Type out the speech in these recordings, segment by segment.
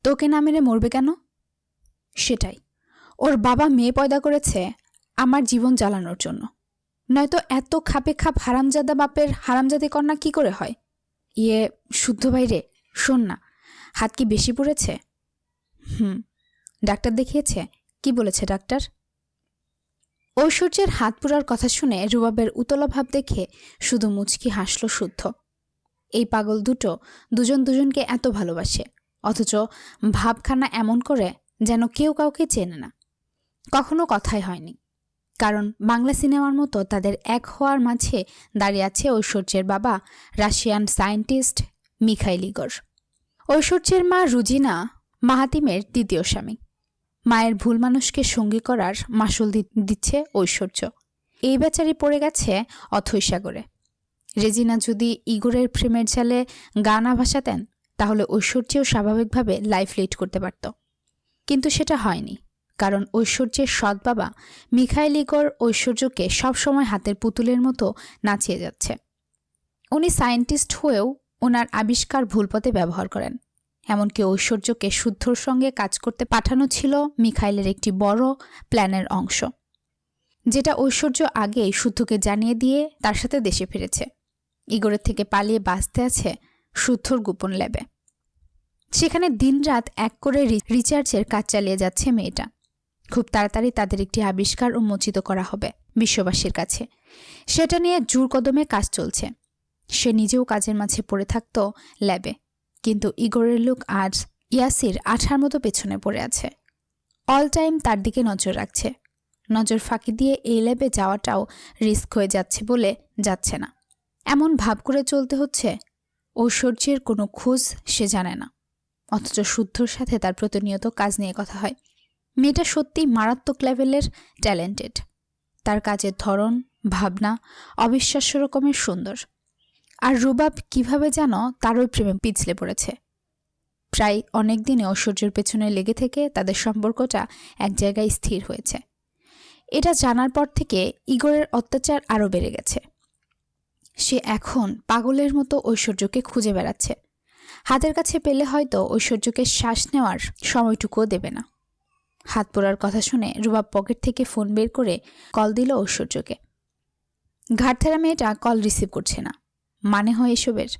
তোকে না মেরে মরবে কেন? সেটাই, ওর বাবা মেয়ে পয়দা করেছে আমার জীবন জ্বালানোর জন্য, নয়তো এত খাপে খাপ হারামজাদা বাপের হারামজাদি কন্যা কি করে হয়? ইয়ে, শুদ্ধ ভাই রে, শোন না, হাত কি বেশি পুড়েছে? ডাক্তার দেখিয়েছে? কি বলেছে ডাক্তার? ঐশ্বর্যের হাত পুরার কথা শুনে রুবাবের উতলা ভাব দেখে শুধু মুচকি হাসল শুদ্ধ। এই পাগল দুজন দুজনকে এত ভালোবাসে, অথচ ভাবখানা এমন করে যেন কেউ কাউকে চেনে না, কখনো কথাই হয়নি। কারণ বাংলা সিনেমার মতো তাদের এক হওয়ার মাঝে দাঁড়িয়ে আছে ঐশ্বর্যের বাবা রাশিয়ান সায়েন্টিস্ট মিখাইল ইগর। ঐশ্বর্যের মা রুজিনা মাহাতিমের দ্বিতীয় স্বামী। মায়ের ভুল মানুষকে সঙ্গী করার মাসুল দিচ্ছে ঐশ্বর্য। এই বেচারি পড়ে গেছে অথৈ সাগরে। রেজিনা যদি ইগোরের প্রেমের জালে গা না ভাসাতেন, তাহলে ঐশ্বর্যও স্বাভাবিকভাবে লাইফ লিড করতে পারত। কিন্তু সেটা হয়নি, কারণ ঐশ্বর্যের সৎ বাবা মিখাইল ইগর ঐশ্বর্যকে সবসময় হাতের পুতুলের মতো নাচিয়ে যাচ্ছে। উনি সায়েন্টিস্ট হয়েও ওনার আবিষ্কার ভুল পথে ব্যবহার করেন। এমনকি ঐশ্বর্যকে শুদ্ধর সঙ্গে কাজ করতে পাঠানো ছিল মিখাইলের একটি বড় প্ল্যানের অংশ, যেটা ঐশ্বর্য আগেই শুদ্ধকে জানিয়ে দিয়ে তার সাথে দেশে ফিরেছে। ইগোরের থেকে পালিয়ে বাঁচতে আছে শুদ্ধর গোপন ল্যাবে। সেখানে দিনরাত এক করে রিসার্চের কাজ চালিয়ে যাচ্ছে মেয়েটা। খুব তাড়াতাড়ি তাদের একটি আবিষ্কার উন্মোচিত করা হবে বিশ্ববাসীর কাছে। সেটা নিয়ে জোর কদমে কাজ চলছে। সে নিজেও কাজের মাঝে পড়ে থাকত ল্যাবে, কিন্তু ইগোরের লোক আজ ইয়াসির আঠার মতো পেছনে পড়ে আছে। অল টাইম তার দিকে নজর রাখছে। নজর ফাঁকি দিয়ে এই ল্যাবে যাওয়াটাও রিস্ক হয়ে যাচ্ছে বলে যাচ্ছে না। এমন ভাব করে চলতে হচ্ছে ঐশ্বর্যের কোনো খোঁজ সে জানে না, অথচ শুদ্ধর সাথে তার প্রতিনিয়ত কাজ নিয়ে কথা হয়। মেয়েটা সত্যি মারাত্মক লেভেলের ট্যালেন্টেড। তার কাজের ধরন, ভাবনা অবিশ্বাস্য রকমের সুন্দর। আর রুবাব কিভাবে যেন তারই প্রেমে পিছলে পড়েছে। প্রায় অনেক দিনে ঐশ্বর্যের পেছনে লেগে থেকে তাদের সম্পর্কটা এক জায়গায় স্থির হয়েছে। এটা জানার পর থেকে ইগোরের অত্যাচার আরও বেড়ে গেছে। সে এখন পাগলের মতো ঐশ্বর্যকে খুঁজে বেড়াচ্ছে। হাতের কাছে পেলে হয়তো ঐশ্বর্যকে শ্বাস নেওয়ার সময়টুকুও দেবে না। হাত পোড়ার কথা শুনে রুবাব পকেট থেকে ফোন বের করে কল দিল ঐশ্বর্যকে। ঘাটতেরা মেয়েটা কল রিসিভ করছে না। মানে হয় এসবের?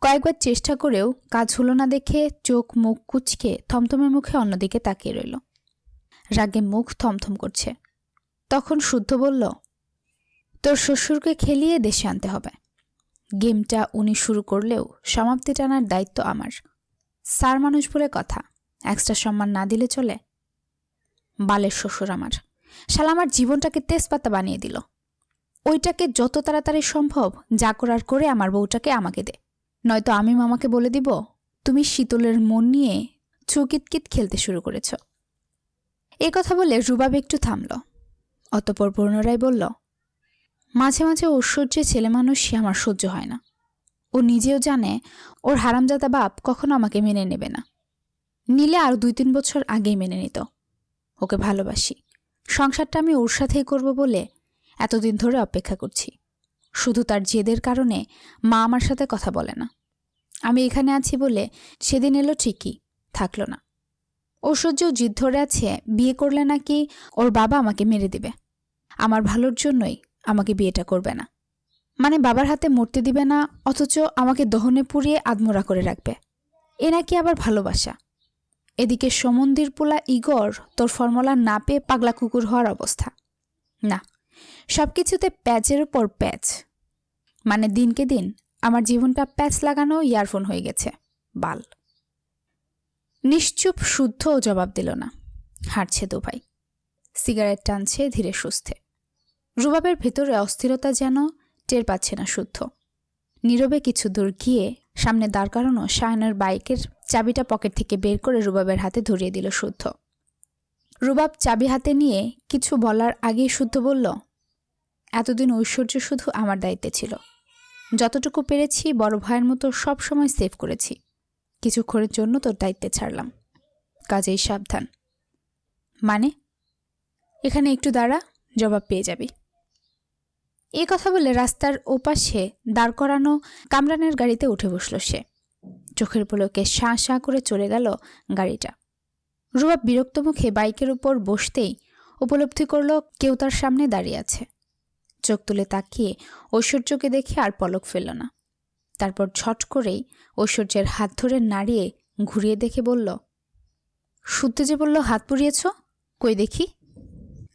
কয়েকবার চেষ্টা করেও কাজ হলো না দেখে চোখ মুখ কুঁচকে থমথমে মুখে অন্যদিকে তাকিয়ে রইল। রাগে মুখ থমথম করছে। তখন শুদ্ধ বলল, তোর শ্বশুরকে খেলিয়ে দেশে আনতে হবে। গেমটা উনি শুরু করলেও সমাপ্তি টানার দায়িত্ব আমার। স্যার মানুষ বলে কথা, এক্সট্রা সম্মান না দিলে চলে? বালের শ্বশুর আমার, শালা আমার জীবনটাকে তেজপাতা বানিয়ে দিল। ওইটাকে যত তাড়াতাড়ি সম্ভব যা করার করে আমার বউটাকে আমাকে দে, নয়তো আমি মামাকে বলে দিব তুমি শীতলের মন নিয়ে চৌকিতকিত খেলতে শুরু করেছ। এই কথা বলে রুবাব একটু থামল। অতঃপর পুনরায় বলল, মাঝে মাঝে ঐশ্বর্যের ছেলে মানুষই আমার সহ্য হয় না। ও নিজেও জানে ওর হারামজাদা বাপ কখনো আমাকে মেনে নেবে না। নিলে আর 2-3 বছর আগেই মেনে নিত। ওকে ভালোবাসি, সংসারটা আমি ওর সাথেই করব বলে এতদিন ধরে অপেক্ষা করছি। শুধু তার জেদের কারণে মা আমার সাথে কথা বলে না। আমি এখানে আছি বলে সেদিন এলো ঠিকই, থাকলো না। ঐশ্বর্যও জিদ ধরে আছে বিয়ে করলে নাকি ওর বাবা আমাকে মেরে দিবে। আমার ভালোর জন্যই আমাকে বিয়েটা করবে না। মানে বাবার হাতে মরতে দিবে না, অথচ আমাকে দহনে পুড়িয়ে আদমোরা করে রাখবে। এ নাকি আবার ভালোবাসা? এদিকে সমন্দির পোলা ইগর তোর ফর্মুলা না পেয়ে পাগলা কুকুর হওয়ার অবস্থা। না, সবকিছুতে প্যাচের উপর প্যাচ। মানে দিনকে দিন আমার জীবনটা প্যাচ লাগানো ইয়ারফোন হয়ে গেছে। বাল। নিশ্চুপ শুদ্ধও জবাব দিল না। হাঁটছে দুভাই, সিগারেট টানছে ধীরে সুস্থে। রুবাবের ভেতরে অস্থিরতা যেন টের পাচ্ছে না শুদ্ধ। নীরবে কিছু দূর গিয়ে সামনে দাঁড় করানো সায়নের বাইকের চাবিটা পকেট থেকে বের করে রুবাবের হাতে ধরিয়ে দিল শুদ্ধ। রুবাব চাবি হাতে নিয়ে কিছু বলার আগেই শুদ্ধ বলল, এতদিন ঐশ্বর্য শুধু আমার দায়িত্বে ছিল। যতটুকু পেরেছি বড় ভাইয়ের মতো সব সময় সেভ করেছি। কিছুক্ষণের জন্য তোর দায়িত্বে ছাড়লাম, কাজেই সাবধান। মানে? এখানে একটু দাঁড়া, জবাব পেয়ে যাবি। এই কথা বলে রাস্তার ওপাশে দাঁড় করানো কামরানের গাড়িতে উঠে বসল সে। চোখের পলকে শাঁ শাঁ করে চলে গেল গাড়িটা। রুবাব বিরক্ত মুখে বাইকের উপর বসতেই উপলব্ধি করল কেউ তার সামনে দাঁড়িয়ে আছে। চোখ তুলে তাকিয়ে ঐশ্বর্যকে দেখে আর পলক ফেলল না। তারপর ঝট করেই ঐশ্বর্যের হাত ধরে নাড়িয়ে ঘুরিয়ে দেখে বলল, শুতে যে বলল হাত পুড়িয়েছ, কই দেখি।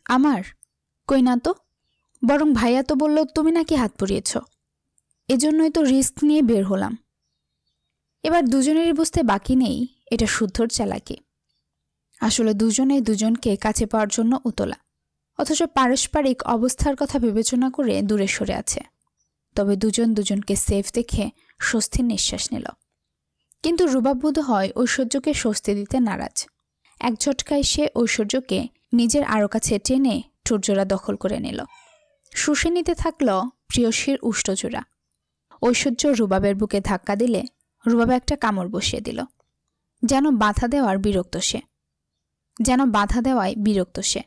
আমার? কই না তো, বরং ভাইয়া তো বলল তুমি নাকি হাত পুড়িয়েছ। এজন্যই তো রিস্ক নিয়ে বের হলাম। এবার দুজনেরই বুঝতে বাকি নেই এটা শুদ্ধর চালাকি। আসলে দুজনেই দুজনকে কাছে পাওয়ার জন্য উতলা, অথচ পারস্পরিক অবস্থার কথা বিবেচনা করে দূরে সরে আছে। তবে দুজন দুজনকে সেফ দেখে স্বস্তির নিঃশ্বাস নিল। কিন্তু রুবাব বোধ হয় ঐশ্বর্যকে স্বস্তি দিতে নারাজ। এক ঝটকায় সে ঐশ্বর্যকে নিজের আরও কাছে টেনে ঠোঁটজোড়া দখল করে নিল। শুষে নিতে থাকল প্রিয়সীর উষ্ঠজোড়া। ঐশ্বর্য রুবাবের বুকে ধাক্কা দিলে রুবাব একটা কামড় বসিয়ে দিল। যেন বাধা দেওয়ায় বিরক্ত সে।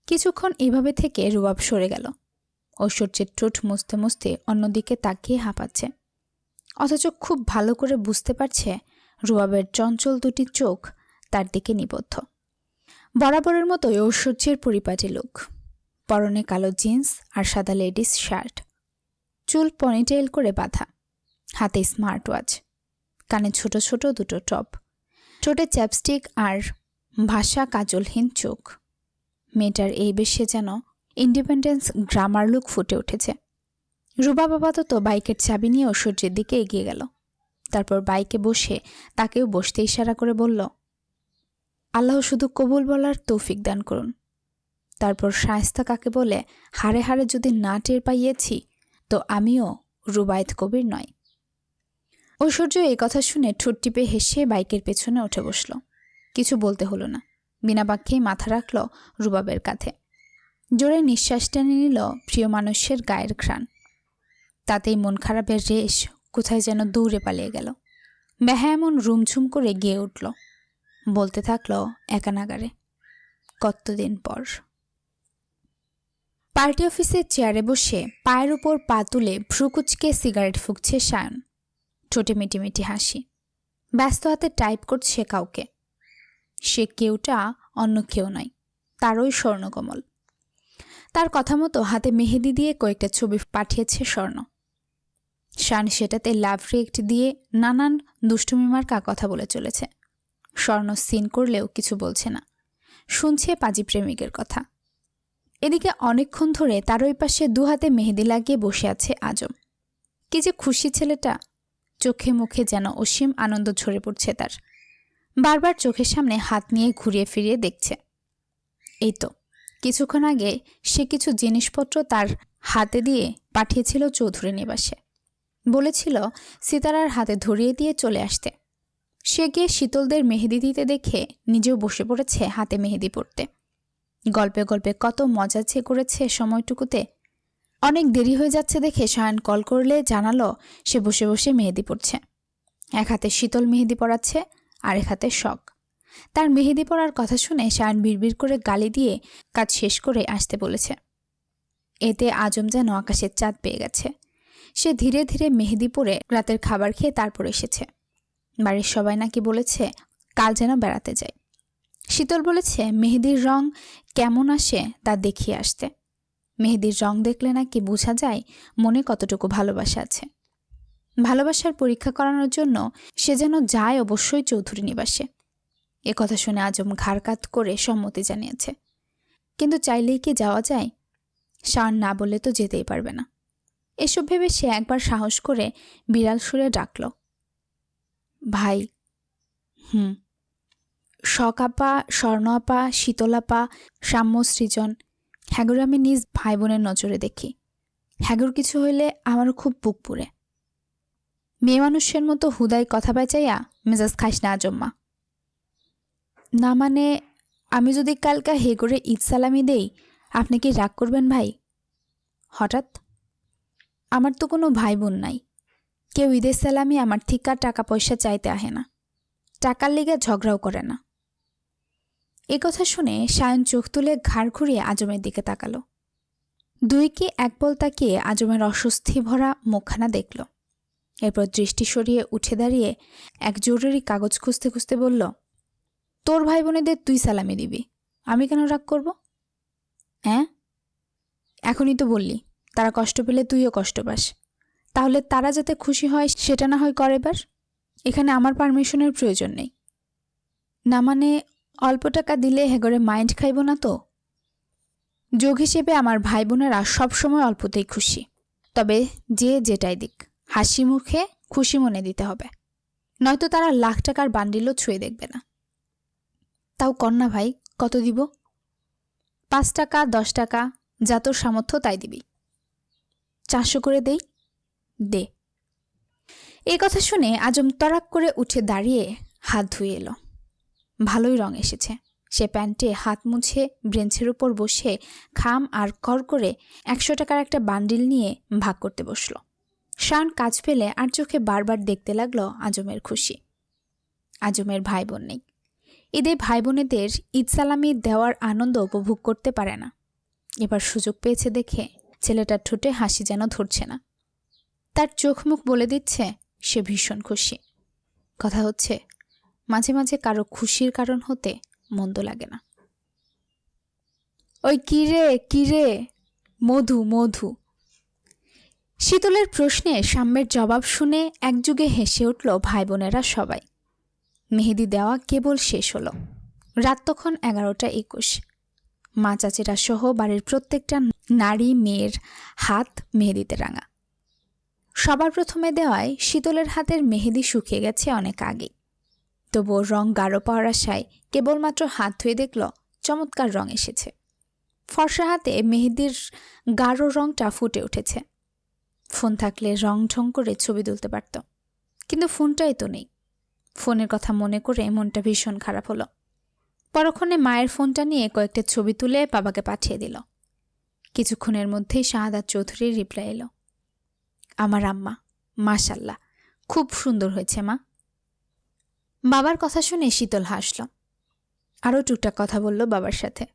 কিছুক্ষণ এভাবে থেকে রুবাব সরে গেল। ঐশ্বর্যের ঠোঁট মুছতে মুছতে অন্যদিকে তাকিয়ে হাঁপাচ্ছে, অথচ খুব ভালো করে বুঝতে পারছে রুবাবের চঞ্চল দুটি চোখ তার দিকে নিবদ্ধ। বরাবরের মতোই ঐশ্বর্যের পরিপাটি লুক, পরনে কালো জিন্স আর সাদা লেডিস শার্ট, চুল পনিটেইল করে বাঁধা, হাতে স্মার্ট ওয়াচ, কানে ছোট ছোট দুটো টপ, ঠোঁটে চ্যাপস্টিক আর ভাষা কাজলহীন চোখ। মেয়েটার এই বেশে যেন ইন্ডিপেন্ডেন্স গ্রামার লুক ফুটে উঠেছে। রুবাব আপাতত বাইকের চাবি নিয়ে ঐশ্বর্যের দিকে এগিয়ে গেল। তারপর বাইকে বসে তাকেও বসতে ইশারা করে বলল, আল্লাহ শুধু কবুল বলার তৌফিক দান করুন। তারপর শায়েস্তা কাকে বলে হাড়ে হাড়ে যদি না টের পাইয়েছি তো আমিও রুবায়েত কবির নয়। ঐশ্বর্য এই কথা শুনে ঠোঁট টিপে হেসে বাইকের পেছনে উঠে বসল। কিছু বলতে হলো না, বিনা বাক্যেই মাথা রাখল রুবাবের কাঁধে। জোরে নিঃশ্বাস টেনে নিল প্রিয় মানুষের গায়ের ঘ্রাণ। তাতেই মন খারাপের রেশ কোথায় যেন দৌড়ে পালিয়ে গেল। ব্যাহা এমন রুমঝুম করে গিয়ে উঠল। বলতে থাকল একা নাগারে, কতদিন পর। পার্টি অফিসের চেয়ারে বসে পায়ের উপর পা তুলে ভ্রুকুচকে সিগারেট ফুঁকছে সায়ন। ঠোঁটে মিটিমিটি হাসি, ব্যস্ত হাতে টাইপ করছে কাউকে। সে কেউটা অন্য কেউ নয়, তারই স্বর্ণকমল। তার কথা মতো হাতে মেহেদি দিয়ে কয়েকটা ছবি পাঠিয়েছে স্বর্ণ। শান সেটাতে লাভ রিয়েক্ট দিয়ে নানান দুষ্টুমিমার্কা কথা বলে চলেছে। স্বর্ণ সিন করলেও কিছু বলছে না, শুনছে পাজি প্রেমিকের কথা। এদিকে অনেকক্ষণ ধরে তার ওই পাশে দু হাতে মেহেদি লাগিয়ে বসে আছে আজম। কি যে খুশি ছেলেটা, চোখে মুখে যেন অসীম আনন্দ ঝরে পড়ছে তার। বারবার চোখের সামনে হাত নিয়ে ঘুরিয়ে ফিরিয়ে দেখছে। এই তো কিছুক্ষণ আগে সে কিছু জিনিসপত্র তার হাতে দিয়ে পাঠিয়েছিল চৌধুরী নিবাসে। বলেছিল সিতারার হাতে ধরিয়ে দিয়ে চলে আসতে। সে গিয়ে শীতলদের মেহেদি দিতে দেখে নিজেও বসে পড়েছে হাতে মেহেদি পড়তে। গল্পে গল্পে কত মজা করেছে সময়টুকুতে। অনেক দেরি হয়ে যাচ্ছে দেখে সায়ন কল করলে জানালো সে বসে বসে মেহেদি পড়ছে। এক হাতে শীতল মেহেদি পড়াচ্ছে, আরেক হাতে শখ। তার মেহেদি পড়ার কথা শুনে সায়ন বিড়বিড় করে গালি দিয়ে কাজ শেষ করে আসতে বলেছে। এতে আজম যেন আকাশের চাঁদ পেয়ে গেছে। সে ধীরে ধীরে মেহেদি পরে রাতের খাবার খেয়ে তারপর এসেছে। বাড়ির সবাই নাকি বলেছে কাল যেন বেড়াতে যায়। শীতল বলেছে মেহেদির রং কেমন আসে তা দেখিয়ে আসতে। মেহেদির রং দেখলে নাকি বোঝা যায় মনে কতটুকু ভালোবাসা আছে। ভালোবাসার পরীক্ষা করানোর জন্য সে যেন যায় অবশ্যই চৌধুরী নিবাসে। এ কথা শুনে আজম ঘাড় কাত করে সম্মতি জানিয়েছে। কিন্তু চাইলেই কি যাওয়া যায়? শাওন না বললে তো যেতেই পারবে না। এসব ভেবে সে একবার সাহস করে বিড়াল সুরে ডাকল, ভাই। শখ আপা, স্বর্ণ আপা, শীতল আপা, সাম্য, সৃজন, হ্যাগুর আমি নিজ ভাই বোনের নজরে দেখি। হ্যাগুর কিছু হইলে আমারও খুব বুক পুড়ে। মেয়ে মানুষের মতো হুদাই কথা বেচাইয়া মেজাজ খাইস না আজম্মা। না মানে আমি যদি কালকা হেগরে ঈদ সালামি দেই আপনি কি রাগ করবেন ভাই? হঠাৎ? আমার তো কোনো ভাই বোন নাই। কেউ ঈদের সালামি আমার থিকা টাকা পয়সা চাইতে আহে না, টাকার লিগে ঝগড়াও করে না। এ কথা শুনে সায়ন চোখ তুলে ঘাড় ঘুরিয়ে আজমের দিকে তাকালো। দুই কি এক বল তাকিয়ে আজমের অস্বস্তি ভরা মুখখানা দেখল। এরপর দৃষ্টি সরিয়ে উঠে দাঁড়িয়ে এক জরুরি কাগজ খুঁজতে খুঁজতে বলল, তোর ভাই বোনেদের তুই সালামি দিবি, আমি কেন রাগ করব? হ্যাঁ, এখনই তো বললি তারা কষ্ট পেলে তুইও কষ্ট পাস, তাহলে তারা যাতে খুশি হয় সেটা না হয় কর এবার। এখানে আমার পারমিশনের প্রয়োজন নেই। না মানে অল্প টাকা দিলে হেগরে মাইন্ড খাইব না তো? যোগ হিসেবে আমার ভাই বোনেরা সবসময় অল্পতেই খুশি, তবে যে যেটাই দিক হাসি মুখে খুশি মনে দিতে হবে, নয়তো তারা লাখ টাকার বান্ডিলও ছুঁয়ে দেখবে না। তাও কন্যা ভাই, কত দিব? 5 টাকা, 10 টাকা, যা তোর সামর্থ্য তাই দিবি। 400 করে দেই? দে। এই কথা শুনে আজম তড়াক করে উঠে দাঁড়িয়ে হাত ধুয়ে এলো। ভালোই রং এসেছে। সে প্যান্টে হাত মুছে ব্রেঞ্চের উপর বসে খাম আর কর করে 100 টাকার একটা বান্ডিল নিয়ে ভাগ করতে বসল। শান কাজ পেলে আর চোখে বারবার দেখতে লাগলো আজমের খুশি। আজমের ভাই বোন নেই, ঈদে ভাই বোনেদের ঈদ সালামি দেওয়ার আনন্দ উপভোগ করতে পারে না। এবার সুযোগ পেয়েছে দেখে ছেলেটার ঠোঁটে হাসি যেন ধরছে না। তার চোখ মুখ বলে দিচ্ছে সে ভীষণ খুশি। কথা হচ্ছে, মাঝে মাঝে কারো খুশির কারণ হতে মন্দ লাগে না। ওই কিরে মধু মধু। শীতলের প্রশ্নে সাম্যের জবাব শুনে একযুগে হেসে উঠল ভাই বোনেরা সবাই। মেহেদি দেওয়া কেবল শেষ হলো। রাত তখন 11:21। মা চাচিরা সহ বাড়ির প্রত্যেকটা নারী মেয়ের হাত মেহেদিতে রাঙা। সবার প্রথমে দেওয়ায় শীতলের হাতের মেহেদি শুকিয়ে গেছে অনেক আগে, তবুও রং গাঢ় পাওয়ার আশায় কেবলমাত্র হাত ধুয়ে দেখল চমৎকার রং এসেছে। ফর্সা হাতে মেহেদির গাঢ় রংটা ফুটে উঠেছে। ফোন থাকলে রং ঢং করে ছবি তুলতে পারত, কিন্তু ফোনটাই তো নেই। ফোনের কথা মনে করে মনটা ভীষণ খারাপ হলো। পরক্ষণে মায়ের ফোনটা নিয়ে কয়েকটা ছবি তুলে বাবাকে পাঠিয়ে দিল। কিছুক্ষণের মধ্যেই শাহাদাত চৌধুরীর রিপ্লাই এলো, আমার আম্মা, মাশাল্লাহ, খুব সুন্দর হয়েছে মা। বাবার কথা শুনে শীতল হাসল। আরও টুকটাক কথা বলল বাবার সাথে।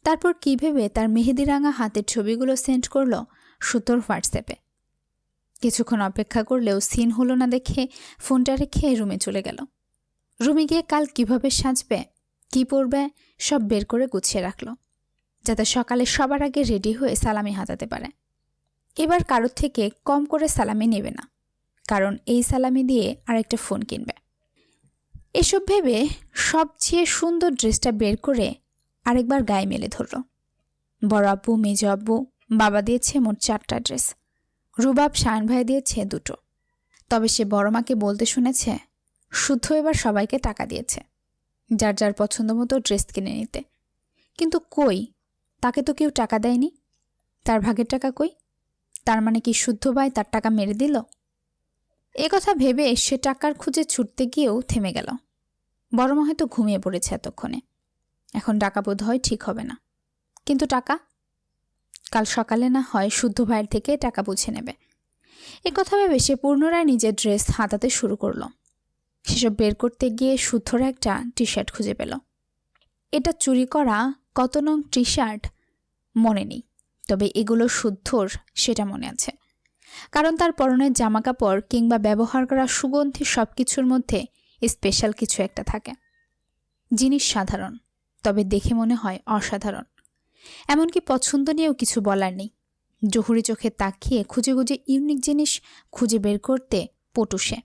তারপর কী ভেবে তার মেহেদি রাঙা হাতের ছবিগুলো সেন্ড করল সুতোর হোয়াটসঅ্যাপে। কিছুক্ষণ অপেক্ষা করলেও সিন হলো না দেখে ফোনটা রেখে রুমে চলে গেল। রুমে গিয়ে কাল কিভাবে সাজবে, কি পরবে সব বের করে গুছিয়ে রাখল, যাতে সকালে সবার আগে রেডি হয়ে সালামি হাতাতে পারে। এবার কারোর থেকে কম করে সালামি নেবে না, কারণ এই সালামি দিয়ে আরেকটা ফোন কিনবে। এসব ভেবে সবচেয়ে সুন্দর ড্রেসটা বের করে আরেকবার গায়ে মেলে ধরল। বড় আব্বু, মেজ আব্বু, বাবা দিয়েছে মোট 4টা ড্রেস, রুবাব, শায়ন ভাই দিয়েছে 2টো। তবে সে বড় মাকে বলতে শুনেছে শুদ্ধ এবার সবাইকে টাকা দিয়েছে যার যার পছন্দ মতো ড্রেস কিনে নিতে। কিন্তু কই, তাকে তো কেউ টাকা দেয়নি। তার ভাগের টাকা কই? তার মানে কি শুদ্ধ ভাই তার টাকা মেরে দিল? এ কথা ভেবে সে টাকার খুঁজে ছুটতে গিয়েও থেমে গেল। বড় মা হয়তো ঘুমিয়ে পড়েছে এতক্ষণে, এখন ডাকা বোধ হয় ঠিক হবে না। কিন্তু টাকা কাল সকালে না হয় শুদ্ধ ভাইয়ের থেকে টাকা বুঝে নেবে। এ কথা ভেবে সে পুনরায় নিজের ড্রেস হাতাতে শুরু করল। সেসব বের করতে গিয়ে শুদ্ধর একটা টি শার্ট খুঁজে পেল। এটা চুরি করা কত নং টি শার্ট মনে নেই, তবে এগুলো শুদ্ধর সেটা মনে আছে, কারণ তার পরনের জামা কাপড় কিংবা ব্যবহার করা সুগন্ধি সব কিছুর মধ্যে স্পেশাল কিছু একটা থাকে। জিনিস সাধারণ, তবে দেখে মনে হয় অসাধারণ। এমনকি পছন্দ নিয়েও কিছু বলার নেই। জহুরি চোখে তাকিয়ে খুঁজে খুঁজে ইউনিক জিনিস খুঁজে বের করতে পটু সে।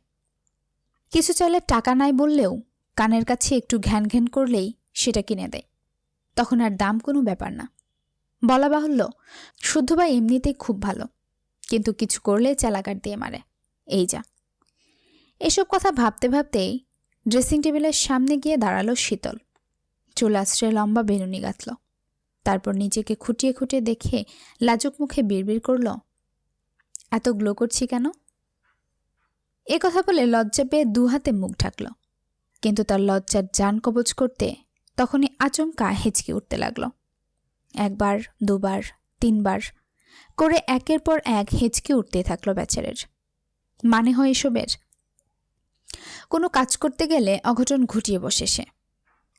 কিছু চাইলে টাকা নাই বললেও কানের কাছে একটু ঘ্যান ঘ্যান করলেই সেটা কিনে দেয়। তখন আর দাম কোনো ব্যাপার না। বলা বাহুল্য, শুদ্ধ ভাই এমনিতেই খুব ভালো, কিন্তু কিছু করলে চালাকার দিয়ে মারে। এই যা। এসব কথা ভাবতে ভাবতেই ড্রেসিং টেবিলের সামনে গিয়ে দাঁড়ালো শীতল। চুল আছড়ে লম্বা বেনুনি গাঁথল। তারপর নিজেকে খুঁটিয়ে খুঁটিয়ে দেখে লাজুক মুখে বিড়বিড় করল, এত গ্লো করছি কেন? এ কথা বলে লজ্জা পেয়ে 2 হাতে মুখ ঢাকল, কিন্তু তার লজ্জার জান কবজ করতে তখনই আচমকা হেঁচকে উঠতে লাগল। 1 বার, 2 বার, 3 বার করে একের পর এক হেঁচকে উঠতে থাকলো বেচারের। মানে হয় এসবের? কোনো কাজ করতে গেলে অঘটন ঘটিয়ে বসে সে।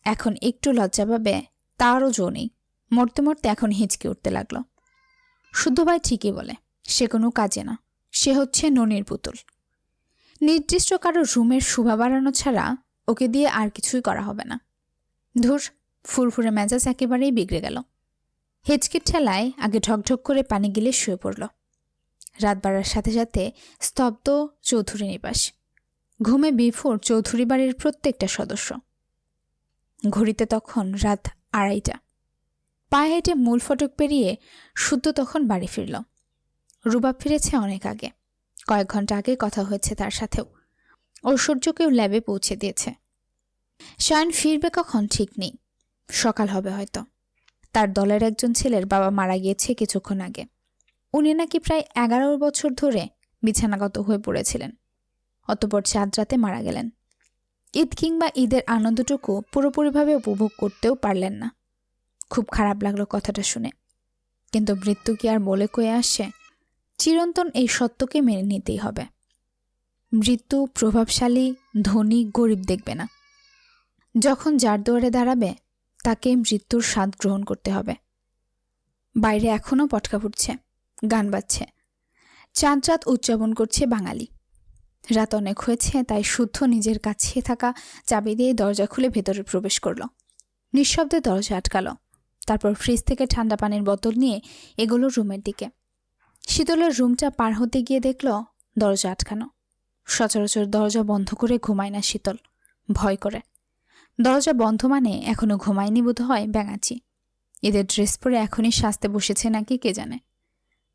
এখন একটু লজ্জা পাবে তারও জো নেই। মরতে মরতে এখন হেঁচকে উঠতে লাগলো। শুদ্ধ ভাই ঠিকই বলে, সে কোনো কাজে না, সে হচ্ছে ননির পুতুল। নির্দিষ্ট কারো রুমের শোভা বাড়ানো ছাড়া ওকে দিয়ে আর কিছুই করা হবে না। ধুর, ফুরফুরে মেজাজ একেবারেই বিগড়ে গেল। হেঁচকির ঠেলায় আগে ঢকঢক করে পানি গিলে শুয়ে পড়ল। রাত বাড়ার সাথে সাথে স্তব্ধ চৌধুরী নিবাস। ঘুমে বিফোর চৌধুরী বাড়ির প্রত্যেকটা সদস্য। ঘড়িতে তখন রাত 2:30। পায়ে হেঁটে মূল ফটক পেরিয়ে শুদ্ধ তখন বাড়ি ফিরল। রুবাব ফিরেছে অনেক আগে, কয়েক ঘন্টা আগে কথা হয়েছে তার সাথেও। ঐশ্বর্যকেও ল্যাবে পৌঁছে দিয়েছে। শায়ন ফিরবে কখন ঠিক নেই, সকাল হবে হয়তো। তার দলের একজন ছেলের বাবা মারা গিয়েছে কিছুক্ষণ আগে। উনি নাকি প্রায় 11 বছর ধরে বিছানাগত হয়ে পড়েছিলেন, অতঃপর চাঁদ রাতে মারা গেলেন। ঈদ কিংবা ঈদের আনন্দটুকু পুরোপুরিভাবে উপভোগ করতেও পারলেন না। খুব খারাপ লাগলো কথাটা শুনে, কিন্তু মৃত্যু কি আর বলে কয়ে আসে? চিরন্তন এই সত্যকে মেনে নিতেই হবে। মৃত্যু প্রভাবশালী, ধনী, গরিব দেখবে না। যখন যার দুয়ারে দাঁড়াবে তাকে মৃত্যুর স্বাদ গ্রহণ করতে হবে। বাইরে এখনও পটকা ফুটছে, গান বাজছে, চাঁদ রাত উদযাপন করছে বাঙালি। রাত অনেক হয়েছে, তাই শুদ্ধ নিজের কাছে থাকা চাবি দিয়ে দরজা খুলে ভেতরে প্রবেশ করল। নিঃশব্দে দরজা আটকালো। তারপর ফ্রিজ থেকে ঠান্ডা পানির বোতল নিয়ে এগোলো রুমের দিকে। শীতলের রুমটা পার হতে গিয়ে দেখল দরজা আটকানো। সচরাচর দরজা বন্ধ করে ঘুমায় না শীতল, ভয় করে। দরজা বন্ধ মানে এখনো ঘুমায়নি বোধ হয় ব্যাঙাচি। এদের ড্রেস পরে এখনই সাজতে বসেছে নাকি কে জানে।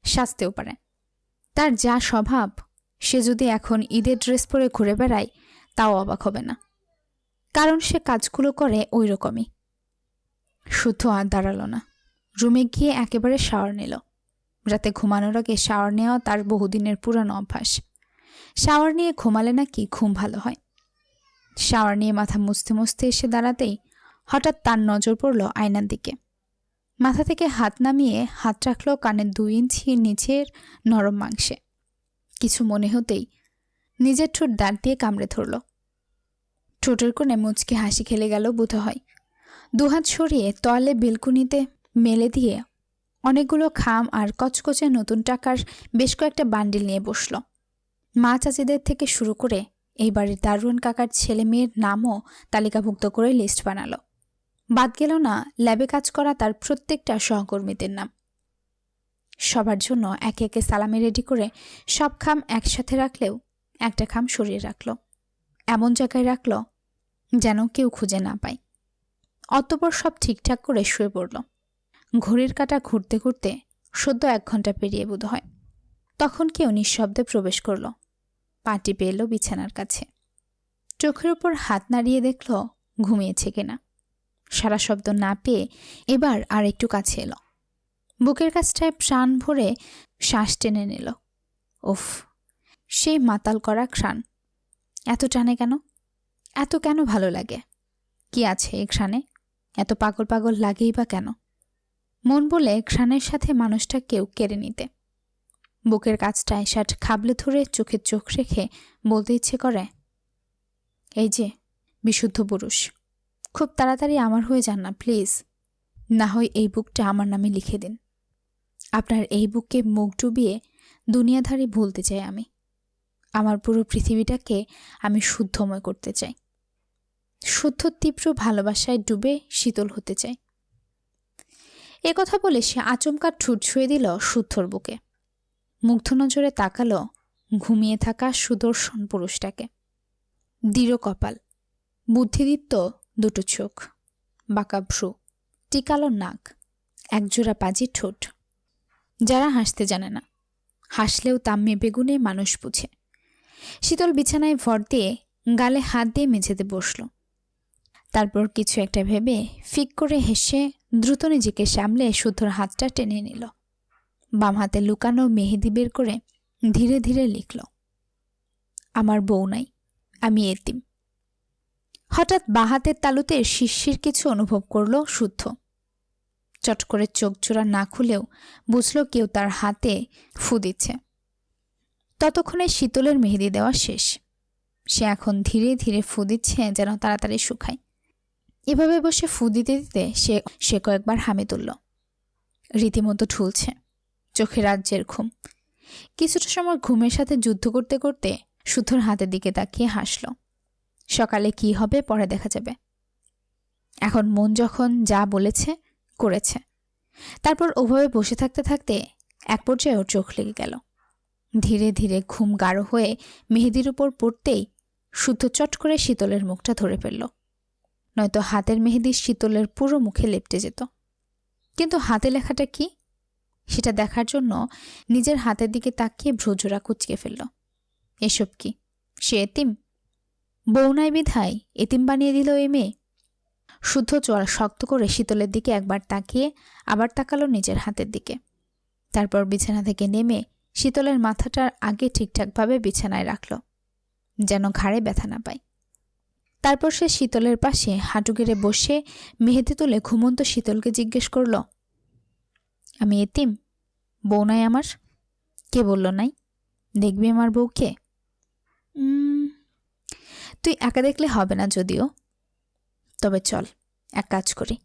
সাজতেও পারে। তার যা স্বভাব, সে যদি এখন ঈদের ড্রেস পরে ঘুরে বেড়ায় তাও অবাক হবে না, কারণ সে কাজগুলো করে ওই রকমই। শুদ্ধ আর দাঁড়ালো না, রুমে গিয়ে একেবারে শাওয়ার নিল। রাতে ঘুমানোর আগে শাওয়ার নেওয়া তার বহুদিনের পুরানো অভ্যাস। শাওয়ার নিয়ে ঘুমালে নাকি ঘুম ভালো হয়। শাওয়ার নিয়ে মাথা মুছতে মুছতে এসে দাঁড়াতেই হঠাৎ তার নজর পড়ল আয়নার দিকে। মাথা থেকে হাত নামিয়ে হাত রাখল কানের 2 ইঞ্চি নিচের নরম মাংসে। কিছু মনে হতেই নিজের ঠোঁট দাঁত দিয়ে কামড়ে ধরল। ঠোঁটের কোণে মুচকি হাসি খেলে গেল বোধ হয়। 2 হাত সরিয়ে তোয়ালে বেলকুনিতে মেলে দিয়ে অনেকগুলো খাম আর কচকচে নতুন টাকার বেশ কয়েকটা বান্ডিল নিয়ে বসল। মা চাচিদের থেকে শুরু করে এই বাড়ির দারোয়ান কাকার ছেলে মেয়ের নামও তালিকাভুক্ত করে লিস্ট বানালো। বাদ গেল না ল্যাবে কাজ করা তার প্রত্যেকটা সহকর্মীদের নাম। সবার জন্য একে একে সালামি রেডি করে সব খাম একসাথে রাখলেও একটা খাম সরিয়ে রাখল, এমন জায়গায় রাখল যেন কেউ খুঁজে না পায়। অতঃপর সব ঠিকঠাক করে শুয়ে পড়ল। ঘড়ির কাঁটা ঘুরতে ঘুরতে সদ্য 1 ঘন্টা পেরিয়ে বোধ হয়। তখন কেউ নিঃশব্দে প্রবেশ করল। পা টিপে এলো বিছানার কাছে। চোখের উপর হাত নাড়িয়ে দেখল ঘুমিয়েছে কিনা। সারা শব্দ না পেয়ে এবার আর একটু কাছে এলো। বুকের কাছটায় প্রাণ ভরে শ্বাস টেনে নিল। উফ, সেই মাতাল করা ঘ্রাণ। এত টানে কেন? এত কেন ভালো লাগে? কি আছে এই ঘ্রাণে? এত পাগল পাগল লাগেই বা কেন? মন বলে ঘ্রাণের সাথে মানুষটা কেউ কেড়ে নিতে। বুকের কাছটায় শার্ট খাবলে ধরে চোখে চোখ রেখে বলতে ইচ্ছে করে, এই যে বিশুদ্ধ পুরুষ, খুব তাড়াতাড়ি আমার হয়ে যান না প্লিজ। না হয় এই বুকটা আমার নামে লিখে দিন। আপনার এই বুককে মুখ ডুবিয়ে দুনিয়াধারী ভুলতে চাই আমি। আমার পুরো পৃথিবীটাকে আমি শুদ্ধময় করতে চাই। শুদ্ধ তীব্র ভালোবাসায় ডুবে শীতল হতে চাই। কথা বলে সে আচমকা ঠোঁট ছুঁয়ে দিল শুদ্ধর বুকে। মুগ্ধ নজরে তাকালো ঘুমিয়ে থাকা সুদর্শন পুরুষটাকে। দৃঢ় কপাল, বুদ্ধিদীপ্ত 2 চোখ, বাঁকা ভ্রু, টিকালো নাক, একজোড়া পাজি ঠোঁট। যারা হাসতে জানে না, হাসলেও তাম্মে বেগুনে মানুষ বুঝে। শীতল বিছানায় ভর দিয়ে গালে হাত দিয়ে মেঝেতে বসল। তারপর কিছু একটা ভেবে ফিক করে হেসে দ্রুত নিজেকে সামলে শুদ্ধর হাতটা টেনে নিল। বাম হাতে লুকানো মেহেদি বের করে ধীরে ধীরে লিখল, আমার বউ নাই, আমি এতিম। হঠাৎ বাঁ হাতের তালুতে শিরশির কিছু অনুভব করল শুদ্ধ। চট করে চোখ জোড়া না খুলেও বুঝল কেউ তার হাতে ফু দিচ্ছে। ততক্ষণে শীতলের মেহেদি দেওয়া শেষ। সে এখন ধীরে ধীরে ফু দিচ্ছে যেন তাড়াতাড়ি শুকায়। এভাবে বসে ফু দিতে দিতে সে কয়েকবার হামি তুলল। রীতিমতো ঢুলছে, চোখে রাজ্যের ঘুম। কিছুটা সময় ঘুমের সাথে যুদ্ধ করতে করতে শুদ্ধর হাতের দিকে তাকিয়ে হাসল। সকালে কি হবে পরে দেখা যাবে। এখন মন যখন যা বলেছে করেছে। তারপর ওভাবে বসে থাকতে থাকতে এক পর্যায়ে ওর চোখ লেগে গেল। ধীরে ধীরে ঘুম গাঢ় হয়ে মেহেদির উপর পড়তেই শুদ্ধ চট করে শীতলের মুখটা ধরে ফেলল। নয়তো হাতের মেহেদি শীতলের পুরো মুখে লেপটে যেত। কিন্তু হাতে লেখাটা কি সেটা দেখার জন্য নিজের হাতের দিকে তাকিয়ে ভ্রুজোড়া কুঁচকে ফেলল। এসব কি? সে এতিম? বউ নাই বিধায় এতিম বানিয়ে দিল এই মেয়ে। শুদ্ধ চোয়াল শক্ত করে শীতলের দিকে একবার তাকিয়ে আবার তাকালো নিজের হাতের দিকে। তারপর বিছানা থেকে নেমে শীতলের মাথাটার আগে ঠিকঠাকভাবে বিছানায় রাখল, যেন ঘাড়ে ব্যথা না পায়। তারপর সে শীতলের পাশে হাঁটু গেড়ে বসে মেহেদি তুলে ঘুমন্ত শীতলকে জিজ্ঞেস করল, আমি এতিম? বউ নাই আমার? কে বলল নাই? দেখবি আমার বউকে? তুই একা দেখলে হবে না যদিও। তবে চল এক কাজ করি,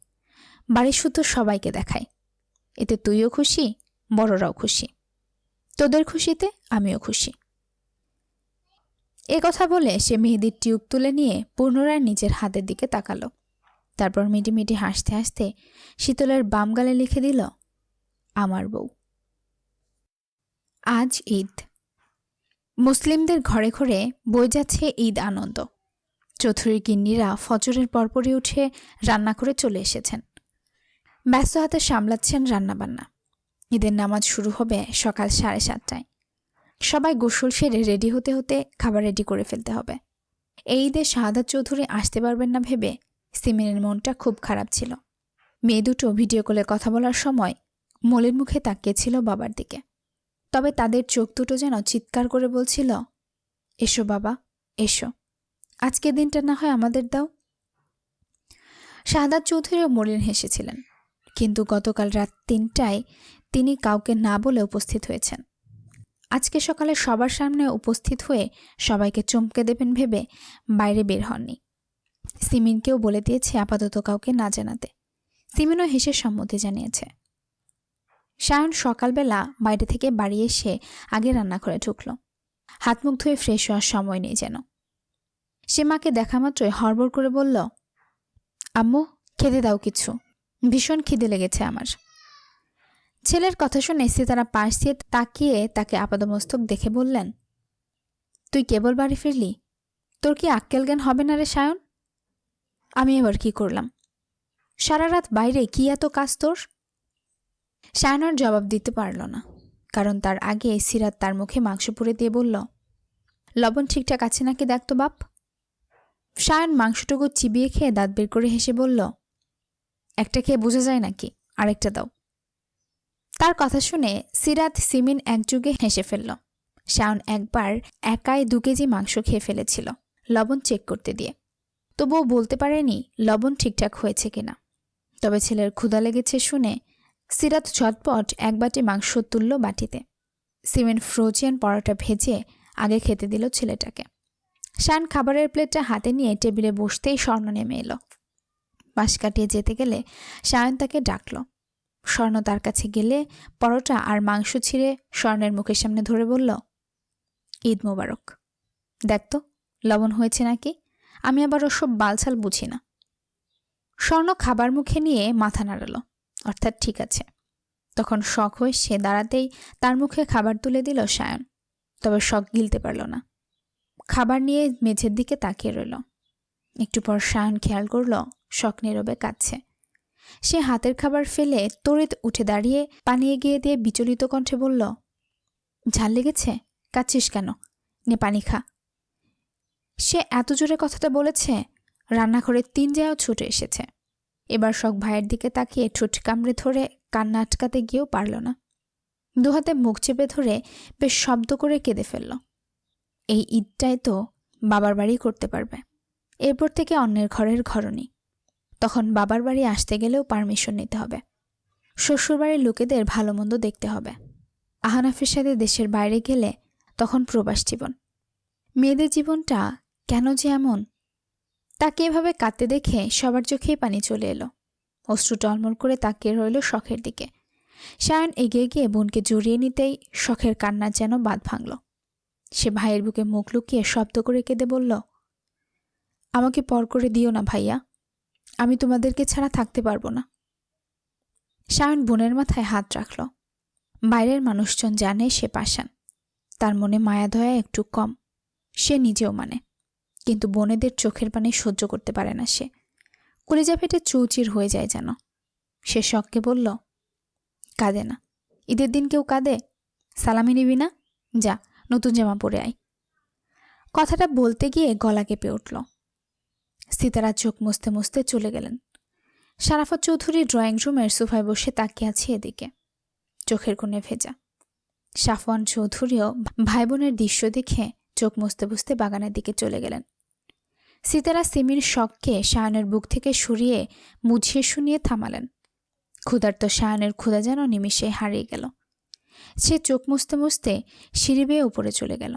বাড়ির শুদ্ধ সবাইকে দেখাই। এতে তুইও খুশি, বড়রাও খুশি। তোদের খুশিতে আমিও খুশি। এ কথা বলে সে মেহেদির টিউব তুলে নিয়ে পুনরায় নিজের হাতের দিকে তাকালো। তারপর মিটিমিটি হাসতে হাসতে শীতলের বাম গালে লিখে দিল, আমার বউ। আজ ঈদ। মুসলিমদের ঘরে ঘরে বয়ে যাচ্ছে ঈদ আনন্দ। চৌধুরীর গিন্নিরা ফজরের পরপরই উঠে রান্না করে চলে এসেছেন। ব্যস্ত হাতে সামলাচ্ছেন রান্নাবান্না। ঈদের নামাজ শুরু হবে সকাল 7:30টায়। সবাই গোসল সেরে রেডি হতে হতে খাবার রেডি করে ফেলতে হবে। এই ঈদে শাহাদাত চৌধুরী আসতে পারবেন না ভেবে সিমিনের মনটা খুব খারাপ ছিল। মেয়ে দুটো ভিডিও কলে কথা বলার সময় মলির মুখে তাকিয়েছিল বাবার দিকে। তবে তাদের চোখ দুটো যেন চিৎকার করে বলছিল, এসো বাবা, এসো, আজকের দিনটা না হয় আমাদের দাও। শাহাদাত চৌধুরীও মলিন হেসেছিলেন, কিন্তু গতকাল রাত 3টায় তিনি কাউকে না বলে উপস্থিত হয়েছেন। আজকে সকালে সবার সামনে উপস্থিত হয়ে সবাইকে চমকে দেবেন ভেবে বাইরে বের হননি। সিমিনকেও বলে দিয়েছে আপাতত কাউকে না জানাতে। সিমিনও হেসে সম্মতি জানিয়েছে। সায়ন সকালবেলা বাইরে থেকে বাড়ি এসে আগে রান্নাঘরে ঢুকল। হাত মুখ ধুয়ে ফ্রেশ হওয়ার সময় নেই যেন। সে মাকে দেখা মাত্রই হড়বড় করে বলল, আম্মু খেতে দাও কিছু, ভীষণ খিদে লেগেছে আমার। ছেলের কথা শুনে সিতারা পাশ দিয়ে তাকিয়ে তাকে আপাদমস্তক দেখে বললেন, তুই কেবল বাড়ি ফিরলি? তোর কি আক্কেল জ্ঞান হবে না রে সায়ন? আমি এবার কি করলাম? সারা রাত বাইরে কি এত কাজ তোর? সায়ন আর জবাব দিতে পারল না, কারণ তার আগে সিরাত তার মুখে মাংস পুড়ে দিয়ে বলল, লবণ ঠিকঠাক আছে নাকি দেখ তো বাপ। সায়ন মাংসটুকু চিবিয়ে খেয়ে দাঁত বের করে হেসে বলল, একটা খেয়ে বোঝা যায় নাকি, আরেকটা দাও। তার কথা শুনে সিরাত সিমিন একযুগে হেসে ফেলল। সায়ন একবার একাই 2 কেজি মাংস খেয়ে ফেলেছিল লবণ চেক করতে দিয়ে, তবুও বলতে পারেনি লবণ ঠিকঠাক হয়েছে কিনা। তবে ছেলের ক্ষুধা লেগেছে শুনে সিরাত ঝটপট 1 বাটি মাংস তুলল বাটিতে। সিমিন ফ্রোজেন পরোটা ভেজে আগে খেতে দিল ছেলেটাকে। সায়ন খাবারের প্লেটটা হাতে নিয়ে টেবিলে বসতেই স্বর্ণ নেমে এলো। পাশ কাটিয়ে যেতে গেলে সায়ন তাকে ডাকল। স্বর্ণ তার কাছে গেলে পরোটা আর মাংস ছিঁড়ে স্বর্ণের মুখের সামনে ধরে বলল, ঈদ মোবারক। দেখ তো লবণ হয়েছে নাকি, আমি আবার ওসব বালছাল বুঝি না। স্বর্ণ খাবার মুখে নিয়ে মাথা নাড়াল, অর্থাৎ ঠিক আছে। তখন শখ হয়ে সে দাঁড়াতেই তার মুখে খাবার তুলে দিল সায়ন, তবে শখ গিলতে পারল না। খাবার নিয়ে মেঝের দিকে তাকিয়ে রইল। একটু পর সায়ন খেয়াল করল শখ নীরবে কাঁদছে। সে হাতের খাবার ফেলে তড়িৎ উঠে দাঁড়িয়ে পানি এগিয়ে দিয়ে বিচলিত কণ্ঠে বলল, ঝাল লেগেছে? কাঁদছিস কেন? নে পানি খা। সে এত জোরে কথাটা বলেছে রান্নাঘরের 3 জায়গাও ছুটে এসেছে। এবার শখ ভাইয়ের দিকে তাকিয়ে ঠোঁট কামড়ে ধরে কান্না আটকাতে গিয়েও পারল না। 2 হাতে মুখ চেপে ধরে বেশ শব্দ করে কেঁদে ফেলল। এই ঈদটাই তো বাবার বাড়ি করতে পারবে, এরপর থেকে অন্যের ঘরের ঘরণী। তখন বাবার বাড়ি আসতে গেলেও পারমিশন নিতে হবে। শ্বশুরবাড়ির লোকেদের ভালো মন্দ দেখতে হবে। আহনাফের সাথে দেশের বাইরে গেলে তখন প্রবাস জীবন। মেয়েদের জীবনটা কেন যে এমন? তাকে এভাবে কাঁদতে দেখে সবার চোখেই পানি চলে এলো। অশ্রু টলমল করে তাকিয়ে রইল শখের দিকে। সায়ন এগিয়ে গিয়ে বোনকে জড়িয়ে নিতেই শখের কান্নার যেন বাঁধ ভাঙল। সে ভাইয়ের বুকে মুখ লুকিয়ে শব্দ করে কেঁদে বলল, আমাকে পর করে দিও না ভাইয়া, আমি তোমাদেরকে ছাড়া থাকতে পারবো না। সায়ন বোনের মাথায় হাত রাখল। বাইরের মানুষজন জানে সে পাষাণ, তার মনে মায়া দয়া একটু কম, সে নিজেও মানে, কিন্তু বোনেদের চোখের পানি সহ্য করতে পারে না সে। কলিজা ফেটে চৌচির হয়ে যায় যেন। সে শখকে বলল, কাঁদে না, ঈদের দিন কেউ কাঁদে? সালামি নিবি না? যা, নতুন জামা পরে আয়। কথাটা বলতে গিয়ে গলা কেঁপে উঠল। সিতারা চোখ মুছতে মুছতে চলে গেলেন। শারাফত চৌধুরী ড্রয়িং রুমের সোফায় বসে তাকিয়ে আছে এদিকে, চোখের কোণে ভেজা। সাফওয়ান চৌধুরীও ভাই বোনের দৃশ্য দেখে চোখ মুছতে মুছতে বাগানের দিকে চলে গেলেন। সিতারা সিমির শখকে সায়নের বুক থেকে সরিয়ে মুছিয়ে শুনিয়ে থামালেন। ক্ষুধার্ত সায়নের ক্ষুধা যেন নিমিষে হারিয়ে গেল। সে চোখ মুছতে মুছতে সিঁড়ি বেয়ে উপরে চলে গেল।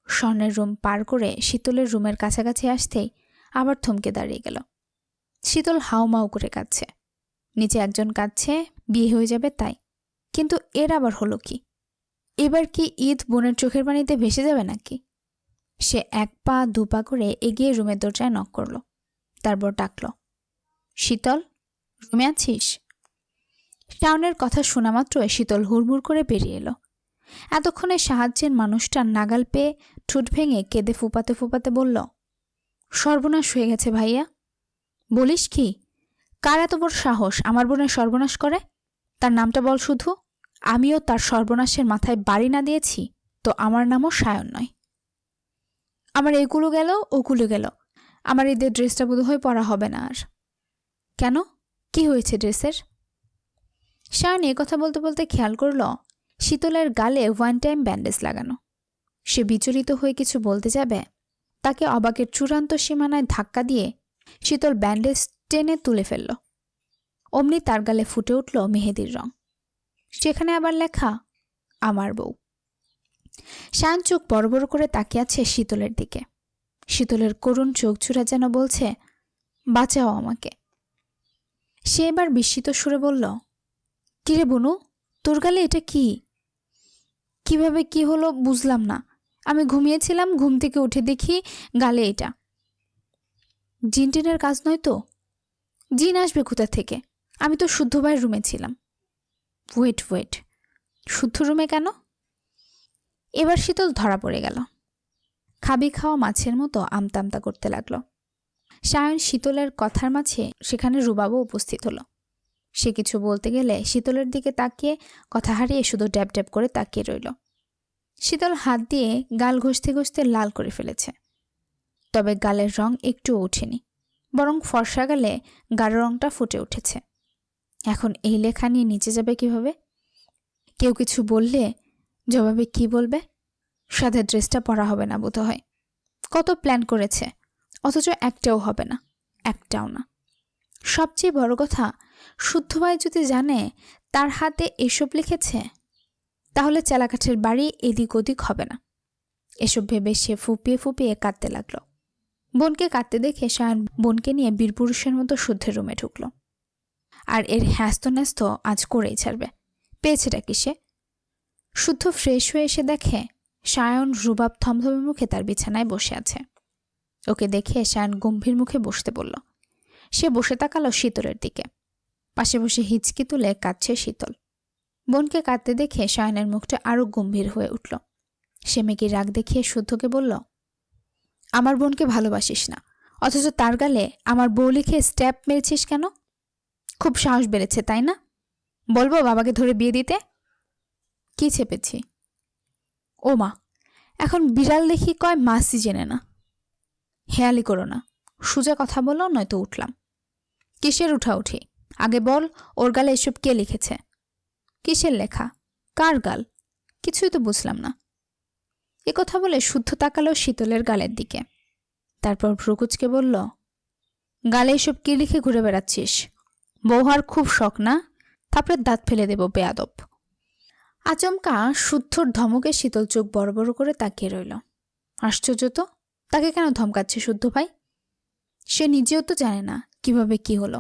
স্বর্ণের রুম পার করে শীতলের রুমের কাছাকাছি আসতেই আবার থমকে দাঁড়িয়ে গেল। শীতল হাউমাউ করে কাঁদছে। নিচে একজন কাঁদছে, বিয়ে হয়ে যাবে তাই। কিন্তু এর আবার হলো কি? এবার কি ঈদ বোনের চোখের পানিতে ভেসে যাবে নাকি? সে এক পা দু পা করে এগিয়ে রুমের দরজায় নক করল। তারপর ডাকল, শীতল, রুমে আছিস? শাওনের কথা শোনা মাত্র শীতল হুড়মুড় করে বেরিয়ে এলো। এতক্ষণে সাহায্যের মানুষটার নাগাল পেয়ে ঠোঁট ভেঙে কেঁদে ফুপাতে ফুপাতে বলল, সর্বনাশ হয়ে গেছে ভাইয়া। বলিস কি? কার এত বড় সাহস আমার বোনের সর্বনাশ করে? তার নামটা বল শুধু। আমিও তার সর্বনাশের মাথায় বাড়ি না দিয়েছি তো আমার নামও সায়ন নয়। আমার এগুলো গেল ওগুলো গেল, আমার ঈদের ড্রেসটা বোধহয় পরা হবে না আর। কেন, কি হয়েছে ড্রেসের? সায়ন এ কথা বলতে বলতে খেয়াল করল শীতলের গালে ওয়ান টাইম ব্যান্ডেজ লাগানো। সে বিচলিত হয়ে কিছু বলতে যাবে, তাকে অবাকের চূড়ান্ত সীমানায় ধাক্কা দিয়ে শীতল ব্যান্ডেজ টেনে তুলে ফেলল। অমনি তার গালে ফুটে উঠল মেহেদির রং। সেখানে আবার লেখা, আমার বউ। সায়ন চোখ বড় বড় করে তাকিয়ে আছে শীতলের দিকে। শীতলের করুণ চোখ জোড়া যেন বলছে, বাঁচাও আমাকে। সে এবার বিস্মিত সুরে বলল, কিরে বনু, তোর গালে এটা কি? কিভাবে কি হলো বুঝলাম না। আমি ঘুমিয়েছিলাম, ঘুম থেকে উঠে দেখি গালে এটা। জিন টিনের কাজ নয় তো? জিন আসবে কোথা থেকে? আমি তো শুদ্ধ ভাইয়ের রুমে ছিলাম। ওয়েট, শুদ্ধ রুমে কেন? এবার শীতল ধরা পড়ে গেল। খাবি খাওয়া মাছের মতো আমতা আমতা করতে লাগলো। সায়ন শীতলের কথার মাঝে সেখানে রুবাবও উপস্থিত হলো। সে কিছু বলতে গেলে শীতলের দিকে তাকিয়ে কথা হারিয়ে শুধু ড্যাব ড্যাব করে তাকিয়ে রইল। শীতল হাত দিয়ে গাল ঘষতে ঘষতে লাল করে ফেলেছে, তবে গালের রং একটুও ওঠেনি, বরং ফর্সা গালে গাঢ় রংটা ফুটে উঠেছে। এখন এই লেখা নিয়ে নিচে যাবে কিভাবে? কেউ কিছু বললে জবাবে কি বলবে? সাদা ড্রেসটা পরা হবে না বোধহয়। কত প্ল্যান করেছে, অথচ একটাও হবে না, একটাও না। সবচেয়ে বড় কথা, শুদ্ধ ভাই যদি জানে তার হাতে এসব লিখেছে, তাহলে চেলাকাঠের বাড়ি এদিক ওদিক হবে না। এসব ভেবে সে ফুপিয়ে ফুপিয়ে কাঁদতে লাগলো। বোনকে কাঁদতে দেখে সায়ন বোনকে নিয়ে বীরপুরুষের মতো শুদ্ধের রুমে ঢুকল। আর এর হ্যাস্ত ন্যস্ত আজ করেই ছাড়বে। পেয়েছেটা কি সে? শুদ্ধ ফ্রেশ হয়ে এসে দেখে সায়ন রুবাব থমথমে মুখে তার বিছানায় বসে আছে। ওকে দেখে সায়ন গম্ভীর মুখে বসতে বলল। সে বসে তাকালো শীতলের দিকে। পাশে বসে হিচকি তুলে কাঁদছে শীতল। বোনকে কাঁদতে দেখে সায়নের মুখটা আরো গম্ভীর হয়ে উঠল। সে মেকি রাগ দেখিয়ে শুদ্ধকে বলল, আমার বোনকে ভালোবাসিস না, অথচ তার গালে আমার বউ লিখে স্ট্যাপ মেরেছিস কেন? খুব সাহস বেড়েছে তাই না? বলবো বাবাকে ধরে বিয়ে দিতে? কি চেপেছি? ও মা, এখন বিড়াল দেখি কয় মাসি জেনে না। হেয়ালি করো না, সোজা কথা বলো নয়তো উঠলাম। কিসের উঠাউঠি? আগে বল, ওর গালে এসব কে লিখেছে? কিসের লেখা? কার গাল? কিছুই তো বুঝলাম না। এ কথা বলে শুদ্ধ তাকালো শীতলের গালের দিকে। তারপর ভ্রুকুচকে বলল, গালে এসব কি লিখে ঘুরে বেড়াচ্ছিস? বৌহার খুব শখ না? তারপরে দাঁত ফেলে দেব বেয়াদব। আচমকা শুদ্ধর ধমকে শীতল চোখ বড় বড় করে তাকিয়ে রইল। আশ্চর্য তো, তাকে কেন ধমকাচ্ছে শুদ্ধ ভাই? সে নিজেও তো জানে না কিভাবে কি হলো।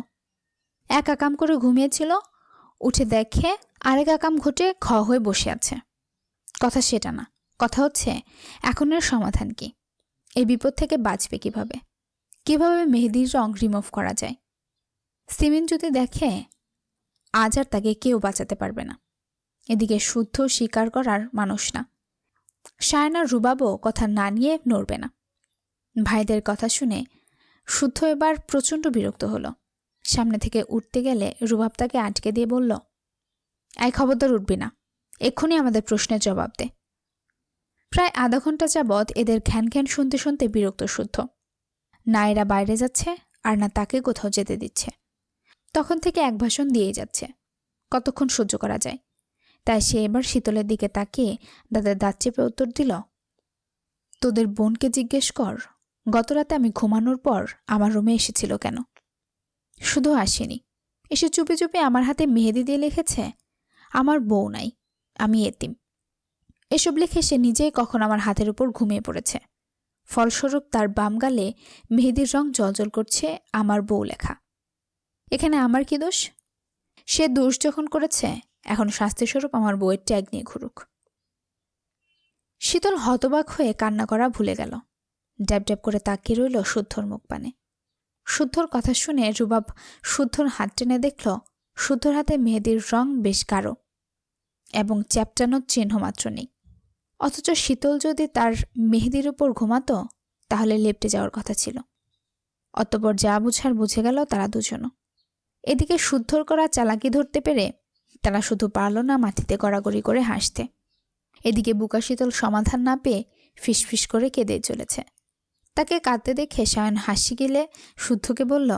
এক আকাম করে ঘুমিয়েছিল, উঠে দেখে আরেক আকাম ঘটে হয়ে বসে আছে। কথা সেটা না, কথা হচ্ছে এখনের সমাধান কি? এই বিপদ থেকে বাঁচবে কিভাবে? কিভাবে মেহেদির রং রিমুভ করা যায়? সিমিন যদি দেখে আজ আর তাকে কেউ বাঁচাতে পারবে না। এদিকে শুদ্ধ স্বীকার করার মানুষ না। শায়না রুবাবও কথা না নিয়ে নড়বে না। ভাইদের কথা শুনে শুদ্ধ এবার প্রচণ্ড বিরক্ত হলো। সামনে থেকে উঠতে গেলে রুবাব তাকে আটকে দিয়ে বলল, এই খবরদার উঠবি না, এক্ষুনি আমাদের প্রশ্নের জবাব দে। প্রায় আধা ঘন্টা যাবৎ এদের ঘ্যান ঘ্যান শুনতে শুনতে বিরক্ত শুদ্ধ। না এরা বাইরে যাচ্ছে আর না তাকে কোথাও যেতে দিচ্ছে। তখন থেকে এক ভাষণ দিয়েই যাচ্ছে। কতক্ষণ সহ্য করা যায়? তাই সে এবার শীতলের দিকে তাকিয়ে দাদার দাঁত চেপে উত্তর দিল, তোদের বোনকে জিজ্ঞেস কর গতরাতে আমি ঘুমানোর পর আমার রুমে এসেছিল কেন। শুধু আসেনি, এসে চুপি চুপি আমার হাতে মেহেদি দিয়ে লিখেছে, আমার বউ নাই, আমি এতিম। এসব লিখে সে নিজেই কখন আমার হাতের উপর ঘুমিয়ে পড়েছে। ফলস্বরূপ তার বাম গালে মেহেদির রং জ্বলজ্বল করছে আমার বউ লেখা। এখানে আমার কি দোষ? সে দোষ যখন করেছে, এখন শাস্তিস্বরূপ আমার বউয়ের ট্যাগ নিয়ে ঘুরুক। শীতল হতবাক হয়ে কান্না করা ভুলে গেল। ড্যাব ড্যাব করে তাকিয়ে রইল শুদ্ধর মুখ পানে। শুদ্ধর কথা শুনে রুবাব শুদ্ধর হাত টেনে দেখল শুদ্ধর হাতে মেহেদির রং বেশ গাঢ় এবং চ্যাপটানোর চিহ্ন মাত্র নেই। অথচ শীতল যদি তার মেহেদির উপর ঘুমাতো তাহলে লেপ্টে যাওয়ার কথা ছিল। অতঃপর যা বুঝার বুঝে গেল তারা দুজনও। এদিকে শুদ্ধর করা চালাকি ধরতে পেরে তারা শুধু পারল না মাটিতে গড়াগড়ি করে হাসতে। এদিকে বুকা শীতল সমাধান না পেয়ে ফিসফিস করে কেঁদে চলেছে। তাকে কাঁদতে দেখে সায়ন হাসি গেলে শুদ্ধকে বলল,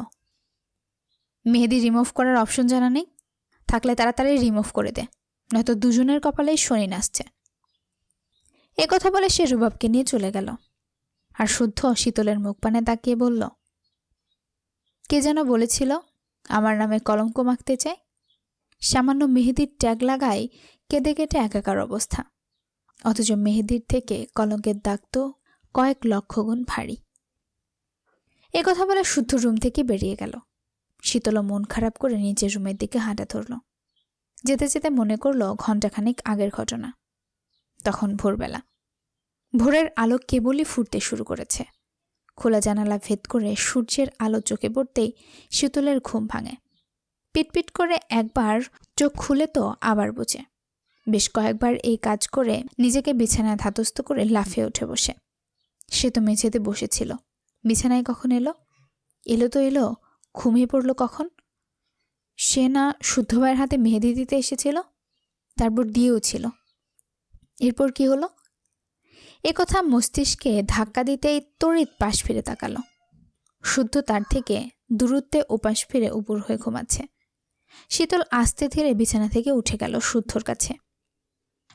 মেহেদি রিমুভ করার অপশন জানা নেই? থাকলে তাড়াতাড়ি রিমুভ করে দে, নয়তো দুজনের কপালেই শনি নাচছে। কথা বলে সে রুবাবকে নিয়ে চলে গেল। আর শুদ্ধ শীতলের মুখ পানে তাকিয়ে বলল, কে যেন বলেছিল আমার নামে কলঙ্ক মাখতে চায়? সামান্য মেহেদির ট্যাগ লাগায় কেঁদে কেটে একাকার অবস্থা। অথচ মেহেদির থেকে কলঙ্কের দাগ তো কয়েক লক্ষ গুণ ভারী। কথা বলে শুদ্ধ রুম থেকে বেরিয়ে গেল। শীতল মন খারাপ করে নিজের রুমের দিকে হাঁটা ধরল। যেতে যেতে মনে করল ঘণ্টাখানেক আগের ঘটনা। তখন ভোরবেলা। ভোরের আলো কেবলই ফুটতে শুরু করেছে। খোলা জানালা ভেদ করে সূর্যের আলো চোখে পড়তেই শীতলের ঘুম ভাঙে। পিটপিট করে একবার চোখ খুলে তো আবার বুঝে। বেশ কয়েকবার এই কাজ করে নিজেকে বিছানায় ধাতস্থ করে লাফিয়ে উঠে বসে। সে তো মেঝেতে বসেছিল, বিছানায় কখন এলো? এলো তো এলো, ঘুমিয়ে পড়ল কখন? সে না শুদ্ধ ভাইয়ের হাতে মেহেদি দিতে এসেছিল, তারপর দিয়েও ছিল। এরপর কি হলো? কথা মস্তিষ্কে ধাক্কা দিতেই তড়িৎ পাশ ফিরে তাকালো। শুদ্ধ তার থেকে দূরত্বে ওপাশ ফিরে উপর হয়ে ঘুমাচ্ছে। শীতল আস্তে ধীরে বিছানা থেকে উঠে গেল শুদ্ধর কাছে।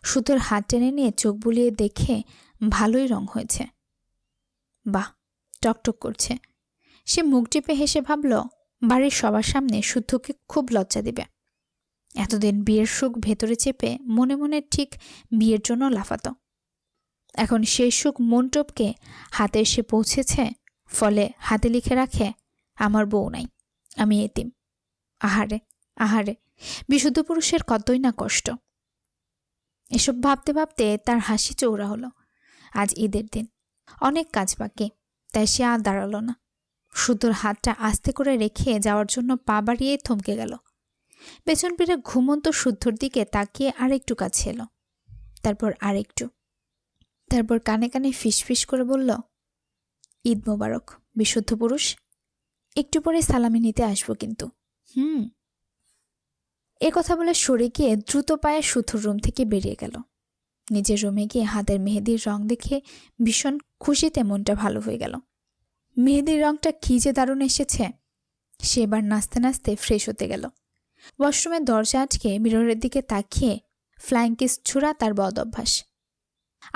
শুদ্ধর হাত টেনে নিয়ে চোখ বুলিয়ে দেখে ভালোই রং হয়েছে। বাহ, টকটক করছে। সে মুখ টিপে হেসে ভাবল বাড়ির সবার সামনে শুদ্ধকে খুব লজ্জা দিবে। এতদিন বিয়ের সুখ ভেতরে চেপে মনে মনে ঠিক বিয়ের জন্য লাফাতো। এখন সেই সুখ মন টপকে হাতে এসে পৌঁছেছে। ফলে হাতে লিখে রাখে, আমার বউ নাই, আমি এতিম। আহারে আহারে, বিশুদ্ধ পুরুষের কতই না কষ্ট। এসব ভাবতে ভাবতে তার হাসি চৌড়া হলো। আজ ঈদের দিন, অনেক কাজ বাকি, তাই সে আর দাঁড়ালো না। শুদ্ধর হাতটা আস্তে করে রেখে যাওয়ার জন্য পা বাড়িয়ে থমকে গেল। পেছন ফিরে ঘুমন্ত শুদ্ধর দিকে তাকিয়ে আরেকটু কাছে এলো, তারপর আরেকটু, তারপর কানে কানে ফিসফিস করে বলল, ঈদ মোবারক বিশুদ্ধ পুরুষ, একটু পরে সালামি নিতে আসবো কিন্তু। কথা বলে সরে গিয়ে দ্রুত পায়ে শুদ্ধর রুম থেকে বেরিয়ে গেল। নিজের রুমে গিয়ে হাতের মেহেদির রং দেখে ভীষণ খুশিতে মনটা ভালো হয়ে গেল। মেহেদির রংটা কি যে দারুণ এসেছে। সে এবার নাচতে নাচতে ফ্রেশ হতে গেল। ওয়াশরুমের দরজা আটকে মিররের দিকে তাকিয়ে ফ্লাইং কিস ছোড়া তার বদ অভ্যাস।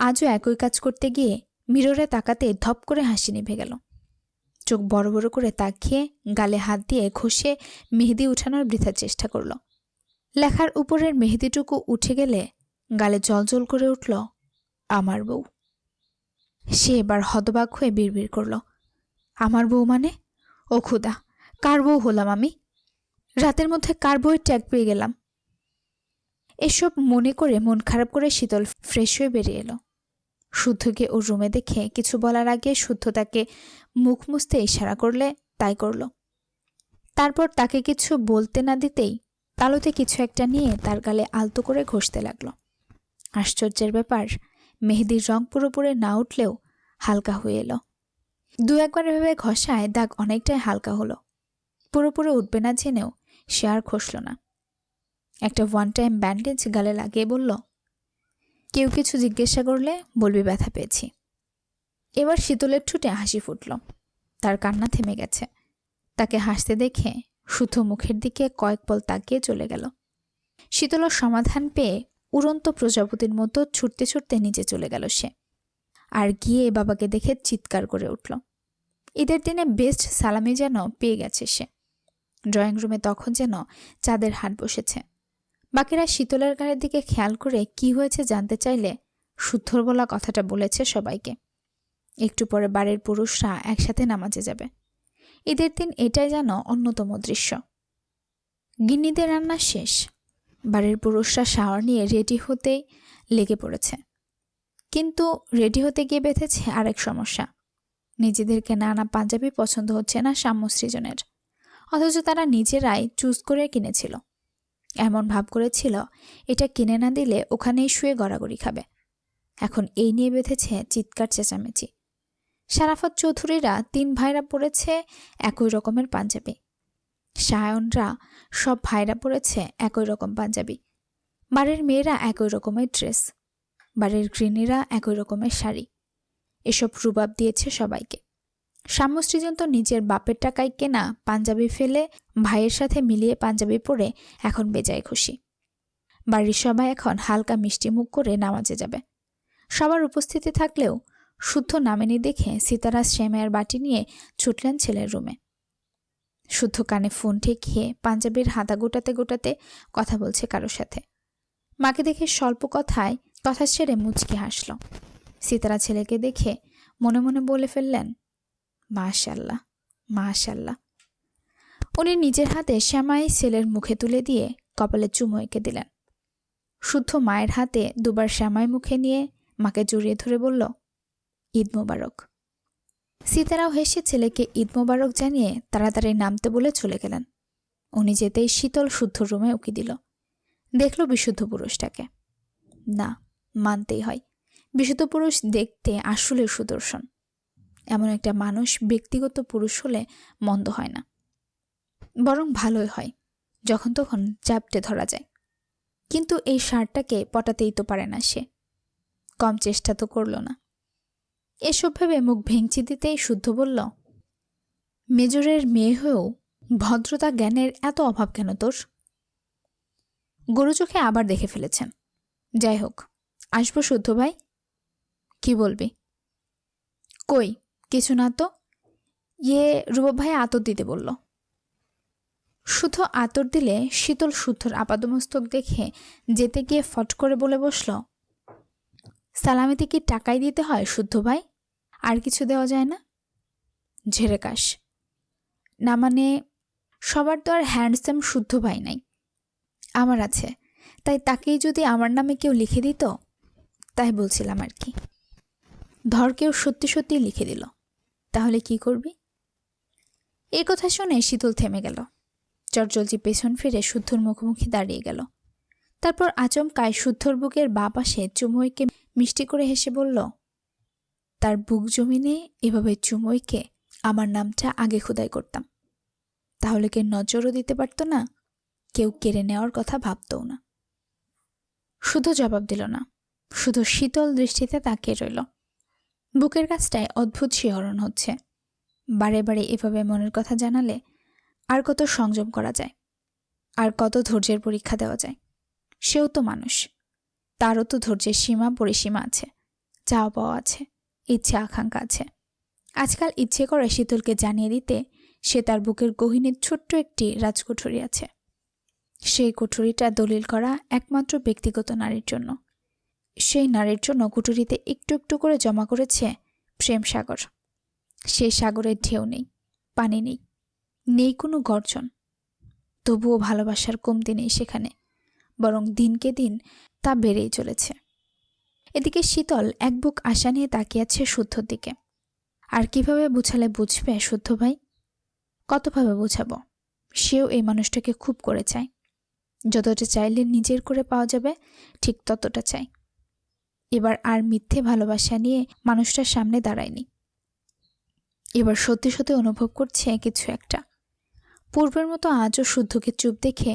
আজও একই কাজ করতে গিয়ে মিররে তাকাতে ধপ করে হাসি নিভে গেল। চোখ বড় বড় করে তাকিয়ে গালে হাত দিয়ে ঘষে মেহেদি উঠানোর বৃথার চেষ্টা করল। লেখার উপরের মেহেদিটুকু উঠে গেলে গালে জলজল করে উঠল, আমার বউ। সে এবার হতবাক হয়ে বিড়বিড় করল, আমার বউ মানে? ও খুদা, কার বউ হলাম আমি? রাতের মধ্যে কার বউয়ের ট্যাগ পেয়ে গেলাম? এসব মনে করে মন খারাপ করে শীতল ফ্রেশ হয়ে বেরিয়ে এলো। শুদ্ধকে ওর রুমে দেখে কিছু বলার আগে শুদ্ধ তাকে মুখ মুছতে ইশারা করলে তাই করল। তারপর তাকে কিছু বলতে না দিতেই তালুতে কিছু একটা নিয়ে তার গালে আলতো করে ঘষতে লাগলো। আশ্চর্যের ব্যাপার, মেহেদির রং পুরোপুরি না উঠলেও হালকা হয়ে এলো। দু একবার এভাবে ঘষায় দাগ অনেকটাই হালকা হলো। পুরোপুরি উঠবে না জেনেও সে আর ঘষল না। একটা ওয়ান টাইম ব্যান্ডেজ গালে লাগিয়ে বলল, কেউ কিছু জিজ্ঞাসা করলে বলবি ব্যথা পেয়েছি। এবার শীতলের ঠোঁটে হাসি ফুটল। তার কান্না থেমে গেছে। তাকে হাসতে দেখে শুদ্ধ মুখের দিকে কয়েক পল তাকিয়ে চলে গেল। শীতলের সমাধান পেয়ে উড়ন্ত প্রজাপতির মতো ছুটতে ছুটতে নিচে চলে গেল সে। আর গিয়ে বাবাকে দেখে চিৎকার করে উঠল। ঈদের দিনে বেস্ট সালামি যেন পেয়ে গেছে সে। ড্রয়িং রুমে তখন যেন চাঁদের হাট বসেছে। বাকিরা শীতলের গায়ের দিকে খেয়াল করে কি হয়েছে জানতে চাইলে শুদ্ধর বলা কথাটা বলেছে সবাইকে। একটু পরে বাড়ির পুরুষরা একসাথে নামাজে যাবে। ঈদের দিন এটাই যেন অন্যতম দৃশ্য। গিন্নিদের রান্না শেষ। বাড়ির পুরুষরা শাওয়ার নিয়ে রেডি হতেই লেগে পড়েছে। কিন্তু রেডি হতে গিয়ে বেঁধেছে আরেক সমস্যা। নিজেদেরকে নানা পাঞ্জাবি পছন্দ হচ্ছে না সাম্য সৃজনের, অথচ তারা নিজেরাই চুজ করে কিনেছিল। এমন ভাব করেছিল এটা কিনে না দিলে ওখানেই শুয়ে গড়াগড়ি খাবে। এখন এই নিয়ে বেঁধেছে চিৎকার চেঁচামেচি। শারাফত চৌধুরীরা 3 ভাইরা পরেছে একই রকমের পাঞ্জাবি। সায়নরা সব ভাইরা পরেছে একই রকম পাঞ্জাবি। বাড়ির মেয়েরা একই রকমের ড্রেস। বাড়ির গৃহিণীরা একই রকমের শাড়ি। এসব রুবাব দিয়েছে সবাইকে। সাম্যসৃজন তো নিজের বাপের টাকায় কেনা পাঞ্জাবি ফেলে ভাইয়ের সাথে মিলিয়ে পাঞ্জাবি পরে এখন বেজায় খুশি। বাড়ির সবাই এখন হালকা মিষ্টি মুখ করে নামাজে যাবে। সবার উপস্থিতি থাকলেও শুদ্ধ নামেনি দেখে সিতারা সেমাইয়ের বাটি নিয়ে ছুটলেন ছেলের রুমে। শুদ্ধ কানে ফোন ঠেকিয়ে পাঞ্জাবির হাতা গোটাতে গোটাতে কথা বলছে কারোর সাথে। মাকে দেখে স্বল্প কথায় কথা ছেড়ে মুচকি হাসল। সিতারা ছেলেকে দেখে মনে মনে বলে ফেললেন, মাশাল্লাহ মাশাল্লাহ। উনি নিজের হাতে শ্যামাই ছেলের মুখে তুলে দিয়ে কপালে চুমু এঁকে দিলেন। শুদ্ধ মায়ের হাতে দুবার শ্যামাই মুখে নিয়ে মাকে জড়িয়ে ধরে বলল, ঈদ মোবারক। সিতারাও হেসে ছেলেকে ঈদ মোবারক জানিয়ে তাড়াতাড়ি নামতে বলে চলে গেলেন। উনি যেতেই শীতল শুদ্ধ রুমে উকি দিল। দেখল বিশুদ্ধ পুরুষটাকে। না, মানতেই হয়, বিশুদ্ধ পুরুষ দেখতে আসলে সুদর্শন। এমন একটা মানুষ ব্যক্তিগত পুরুষ হলে মন্দ হয় না, বরং ভালোই হয় যখন তখন চাপটে ধরা যায়। কিন্তু এই ষাঁড়টাকে পটাতেই তো পারে না সে। কম চেষ্টা তো করল না। এসব ভেবে মুখ ভেঙচি দিতেই শুদ্ধ বলল, মেজরের মেয়ে হয়েও ভদ্রতা জ্ঞানের এত অভাব কেন তোর? গরু চোখে আবার দেখে ফেলেছেন। যাই হোক, আসবো শুদ্ধ ভাই। কি বলবি? কই কিছু না তো। রুবাব ভাই আতর দিতে বলল। শুদ্ধ আতর দিলে শীতল শুদ্ধর আপাদমস্তক দেখে যেতে গিয়ে ফট করে বলে বসল, সালামিতে কি টাকাই দিতে হয় শুদ্ধ ভাই? আর কিছু দেওয়া যায় না? ঝেড়ে কাশ। না মানে, সবার তো আর হ্যান্ডসাম শুদ্ধ ভাই নাই। আমার আছে, তাই তাকেই যদি আমার নামে কেউ লিখে দিত, তাই বলছিলাম আর কি। ধর কেউ সত্যি সত্যি লিখে দিল, তাহলে কি করবি? এই কথা শুনে শীতল থেমে গেল। চটজলজি পেছন ফিরে শুদ্ধর মুখোমুখি দাঁড়িয়ে গেল। তারপর আচমকায় শুদ্ধর বুকের বাঁ পাশে চুমুইকে মিষ্টি করে হেসে বলল, তার বুক জমিনে এভাবে চুমুইকে আমার নামটা আগে খোদাই করতাম, তাহলে কে নজরও দিতে পারত না, কেউ কেড়ে নেওয়ার কথা ভাবতও না। শুধু জবাব দিল না, শুধু শীতল দৃষ্টিতে তাকিয়ে রইল। বুকের কাছটায় অদ্ভুত শিহরণ হচ্ছে। বারে বারে এভাবে মনের কথা জানালে আর কত সংযম করা যায়, আর কত ধৈর্যের পরীক্ষা দেওয়া যায়। সেও তো মানুষ, তারও তো ধৈর্যের সীমা পরিসীমা আছে, চাওয়া পাওয়া আছে, ইচ্ছে আকাঙ্ক্ষা আছে। আজকাল ইচ্ছে করে শীতলকে জানিয়ে দিতে সে তার বুকের গহীনের ছোট্ট একটি রাজকুঠুরি আছে। সেই কুঠুরিটা দলিল করা একমাত্র ব্যক্তিগত নারীর জন্য। সেই নারীর জন্য কুঠুরিতে একটু একটু করে জমা করেছে প্রেম সাগর। সেই সাগরের ঢেউ নেই, পানি নেই, নেই কোনো গর্জন। তবুও ভালোবাসার কমতি নেই সেখানে, বরং দিনকে দিন তা বেড়েই চলেছে। এদিকে শীতল এক বুক আশা নিয়ে তাকিয়ে আছে শুদ্ধর দিকে। আর কিভাবে বুঝালে বুঝবে শুদ্ধ ভাই? কতভাবে বুঝাবো? সেও এই মানুষটাকে খুব করে চায়। যতটা চাইলে নিজের করে পাওয়া যাবে ঠিক ততটা চাই। এবার আর মিথ্যে ভালোবাসা নিয়ে মানুষটার সামনে দাঁড়ায়নি। এবার সত্যি সত্যি অনুভব করছে কিছু একটা। পূর্বের মতো আজও শুদ্ধকে চুপ দেখে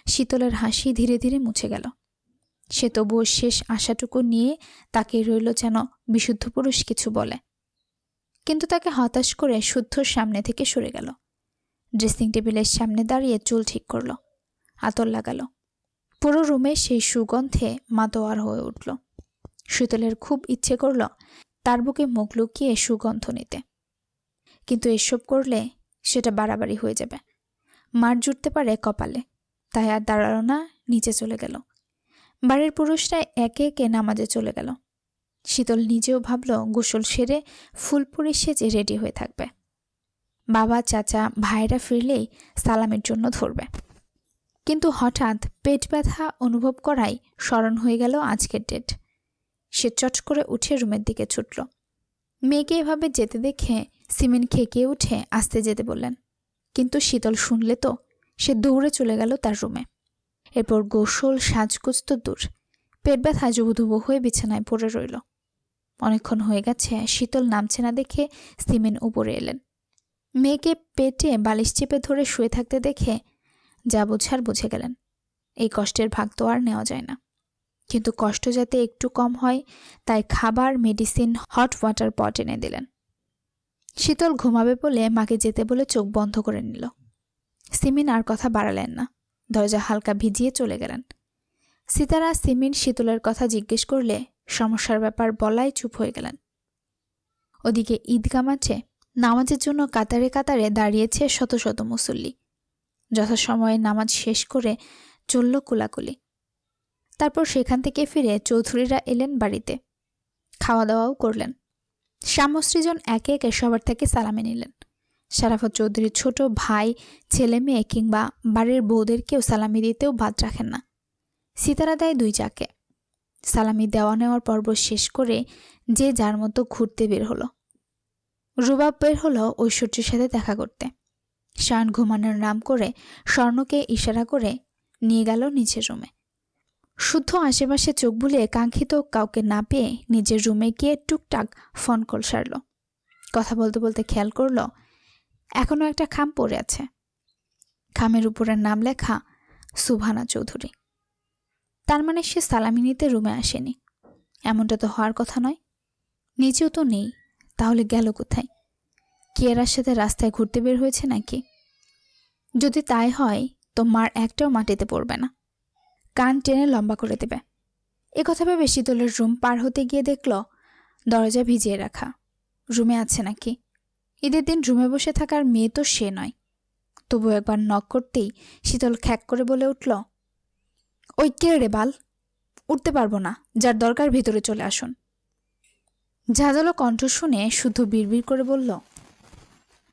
শীতলের হাসি ধীরে ধীরে মুছে গেল। সে তবুও শেষ আশাটুকু নিয়ে তাকে রইল যেন বিশুদ্ধ পুরুষ কিছু বলে। কিন্তু তাকে হতাশ করে শুদ্ধর সামনে থেকে সরে গেল। ড্রেসিং টেবিলের সামনে দাঁড়িয়ে চুল ঠিক করল, আতর লাগালো। পুরো রুমে সেই সুগন্ধে মাতোয়ার হয়ে উঠল। শীতলের খুব ইচ্ছে করল তার বুকে মুখ লুকিয়ে সুগন্ধ নিতে, কিন্তু এসব করলে সেটা বাড়াবাড়ি হয়ে যাবে, মার জুটতে পারে কপালে। তাই আর দাঁড়ালো না, নিচে চলে গেল। বাড়ির পুরুষরা একে একে নামাজে চলে গেল। শীতল নিজেও ভাবল গোসল সেরে ফুলপুরি সেজে রেডি হয়ে থাকবে। বাবা, চাচা, ভাইরা ফিরলেই সালামের জন্য ধরবে। কিন্তু হঠাৎ পেট ব্যথা অনুভব করায় স্মরণ হয়ে গেল আজকের ডেট। সে চট করে উঠে রুমের দিকে ছুটল। মেয়েকে এভাবে যেতে দেখে সিমেন খেকিয়ে উঠে আসতে যেতে বললেন, কিন্তু শীতল শুনলে তো সে দৌড়ে চলে গেল তার রুমে। এরপর গোসল সাজগোজ তো দূর, পেট ব্যথা জুবুধুবু হয়ে বিছানায় পড়ে রইল। অনেকক্ষণ হয়ে গেছে, শীতল নামছে না দেখে সিমেন উপরে এলেন। মেয়েকে পেটে বালিশ চেপে ধরে শুয়ে থাকতে দেখে যা বোঝার বুঝে গেলেন। এই কষ্টের ভাগ তো আর নেওয়া যায় না, কিন্তু কষ্ট যাতে একটু কম হয় তাই খাবার, মেডিসিন, হট ওয়াটার পট এনে দিলেন। শীতল ঘুমাবে বলে মাকে যেতে বলে চোখ বন্ধ করে নিল। সিমিন আর কথা বাড়ালেন না, দরজা হালকা ভিজিয়ে চলে গেলেন। সিতারা সিমিন শীতলের কথা জিজ্ঞেস করলে সমস্যার ব্যাপার বলাই চুপ হয়ে গেলেন। ওদিকে ঈদগাহ মাঠে নামাজের জন্য কাতারে কাতারে দাঁড়িয়েছে শত শত মুসল্লি। যথাসময়ে নামাজ শেষ করে চলল কোলাকুলি। তারপর সেখান থেকে ফিরে চৌধুরীরা এলেন বাড়িতে, খাওয়া দাওয়াও করলেন। শামসৃজন একে একে সবার থেকে সালামি নিলেন। শারাফত চৌধুরীর ছোট ভাই, ছেলে মেয়ে কিংবা বাড়ির বউদেরকেও সালামি দিতেও বাদ রাখেন না। সিতারা দেয় দুই চাকে। সালামি দেওয়া নেওয়ার পর্ব শেষ করে যে যার মতো ঘুরতে বের হলো। রুবাব বের হলো ঐশ্বর্যের সাথে দেখা করতে। শান ঘুমানোর নাম করে স্বর্ণকে ইশারা করে নিয়ে গেল নিচের রুমে। শুদ্ধ আশেপাশে চোখ বুলিয়ে কাঙ্ক্ষিত কাউকে না পেয়ে নিজের রুমে গিয়ে টুকটাক ফোন কল সারল। কথা বলতে বলতে খেয়াল করল এখনো একটা খাম পড়ে আছে। খামের উপরের নাম লেখা সুবহানা চৌধুরী। তার মানে সে সালামি নিতে রুমে আসেনি। এমনটা তো হওয়ার কথা নয়। নিচেও তো নেই, তাহলে গেল কোথায়? কিয়ারার সাথে রাস্তায় ঘুরতে বের হয়েছে নাকি? যদি তাই হয় তো মার একটাও মাটিতে পড়বে না, কান টেনে লম্বা করে দেবে। একথা ভেবে শীতলের রুম পার হতে গিয়ে দেখল দরজা ভিজিয়ে রাখা। রুমে আছে নাকি? ঈদের দিন রুমে বসে থাকার মেয়ে তো সে নয়। তবু একবার নক করতেই শীতল খ্যাক করে বলে উঠল, ওই কে রে বাল? উঠতে পারবো না, যার দরকার ভিতরে চলে আসুন। ঝাঁঝালো কণ্ঠ শুনে শুদ্ধ বিড়বিড় করে বলল,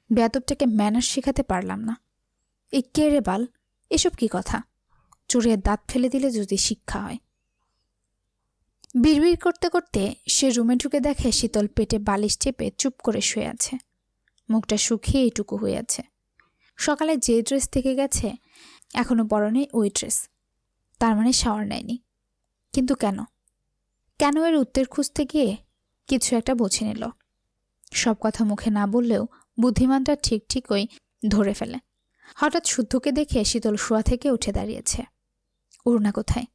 বেয়াদবটাকে ম্যানার্স শেখাতে পারলাম না। এই কে রে বাল? এসব কি কথা? চোরের দাঁত ফেলে দিলে যদি শিক্ষা হয়। বিড়বিড় করতে করতে সে রুমে ঢুকে দেখে শীতল পেটে বালিশ চেপে চুপ করে শুয়ে আছে। মুখটা শুকিয়ে এইটুকু হয়ে আছে। সকালে যে ড্রেস থেকে গেছে এখনো পরনে ওই ড্রেস। তার মানে শাওয়ার নেয়নি। কিন্তু কেন? কেন এর উত্তর খুঁজতে গিয়ে কিছু একটা বুঝে নিল। সব কথা মুখে না বললেও বুদ্ধিমানটা ঠিক ঠিকই ধরে ফেলে। হঠাৎ শুদ্ধকে দেখে শীতল শোয়া থেকে উঠে দাঁড়িয়েছে। উড়না কোথায়?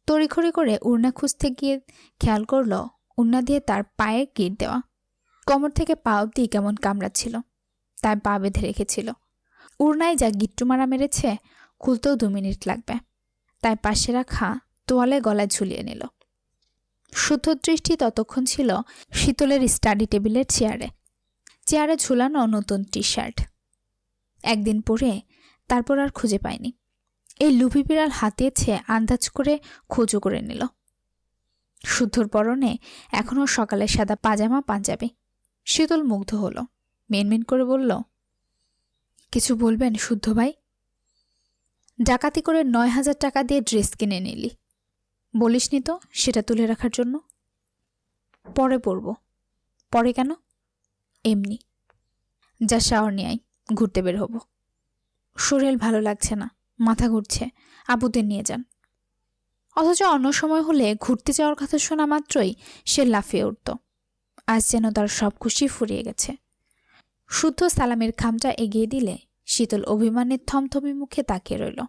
তড়িঘড়ি করে উড়না খুঁজতে গিয়ে খেয়াল করল উড়না দিয়ে তার পায়ে গিট দেওয়া। কোমর থেকে পা অবধি কেমন কামড়াচ্ছিল, তাই পা বেঁধে রেখেছিল। উড়নায় যা গিট্টু মারা মেরেছে খুলতেও 2 মিনিট লাগবে, তাই পাশে রাখা তোয়ালে গলায় ঝুলিয়ে নিল। শুদ্ধ দৃষ্টি ততক্ষণ ছিল শীতলের স্টাডি টেবিলের চেয়ারে ঝুলানো নতুন টি শার্ট। একদিন পরে তারপর আর খুঁজে পায়নি। এই লুভি বিড়াল হাতিয়েছে আন্দাজ করে খোঁজও করে নিল। শুদ্ধর পরনে এখনও সকালে সাদা পাজামা পাঞ্জাবি। শীতল মুগ্ধ হলো, মিনমিন করে বলল, কিছু বলবেন শুদ্ধ ভাই? ডাকাতি করে 9,000 টাকা দিয়ে ড্রেস কিনে নিলি, বলিসনি তো সেটা তুলে রাখার জন্য? পরে পড়ব। পরে কেন? এমনি। যা শাওয়ার নিয়ে আয়, ঘুরতে বের হব। শরীর ভালো লাগছে না, মাথা ঘুরছে, আবুদের নিয়ে যান। অথচ অন্য সময় হলে ঘুরতে যাওয়ার কথা শোনা মাত্রই সে লাফিয়ে উঠত। আজ যেন তার সব খুশি ফুরিয়ে গেছে। শুদ্ধ সালামের খামটা এগিয়ে দিলে শীতল অভিমানের থমথমি মুখে তাকিয়ে রইল।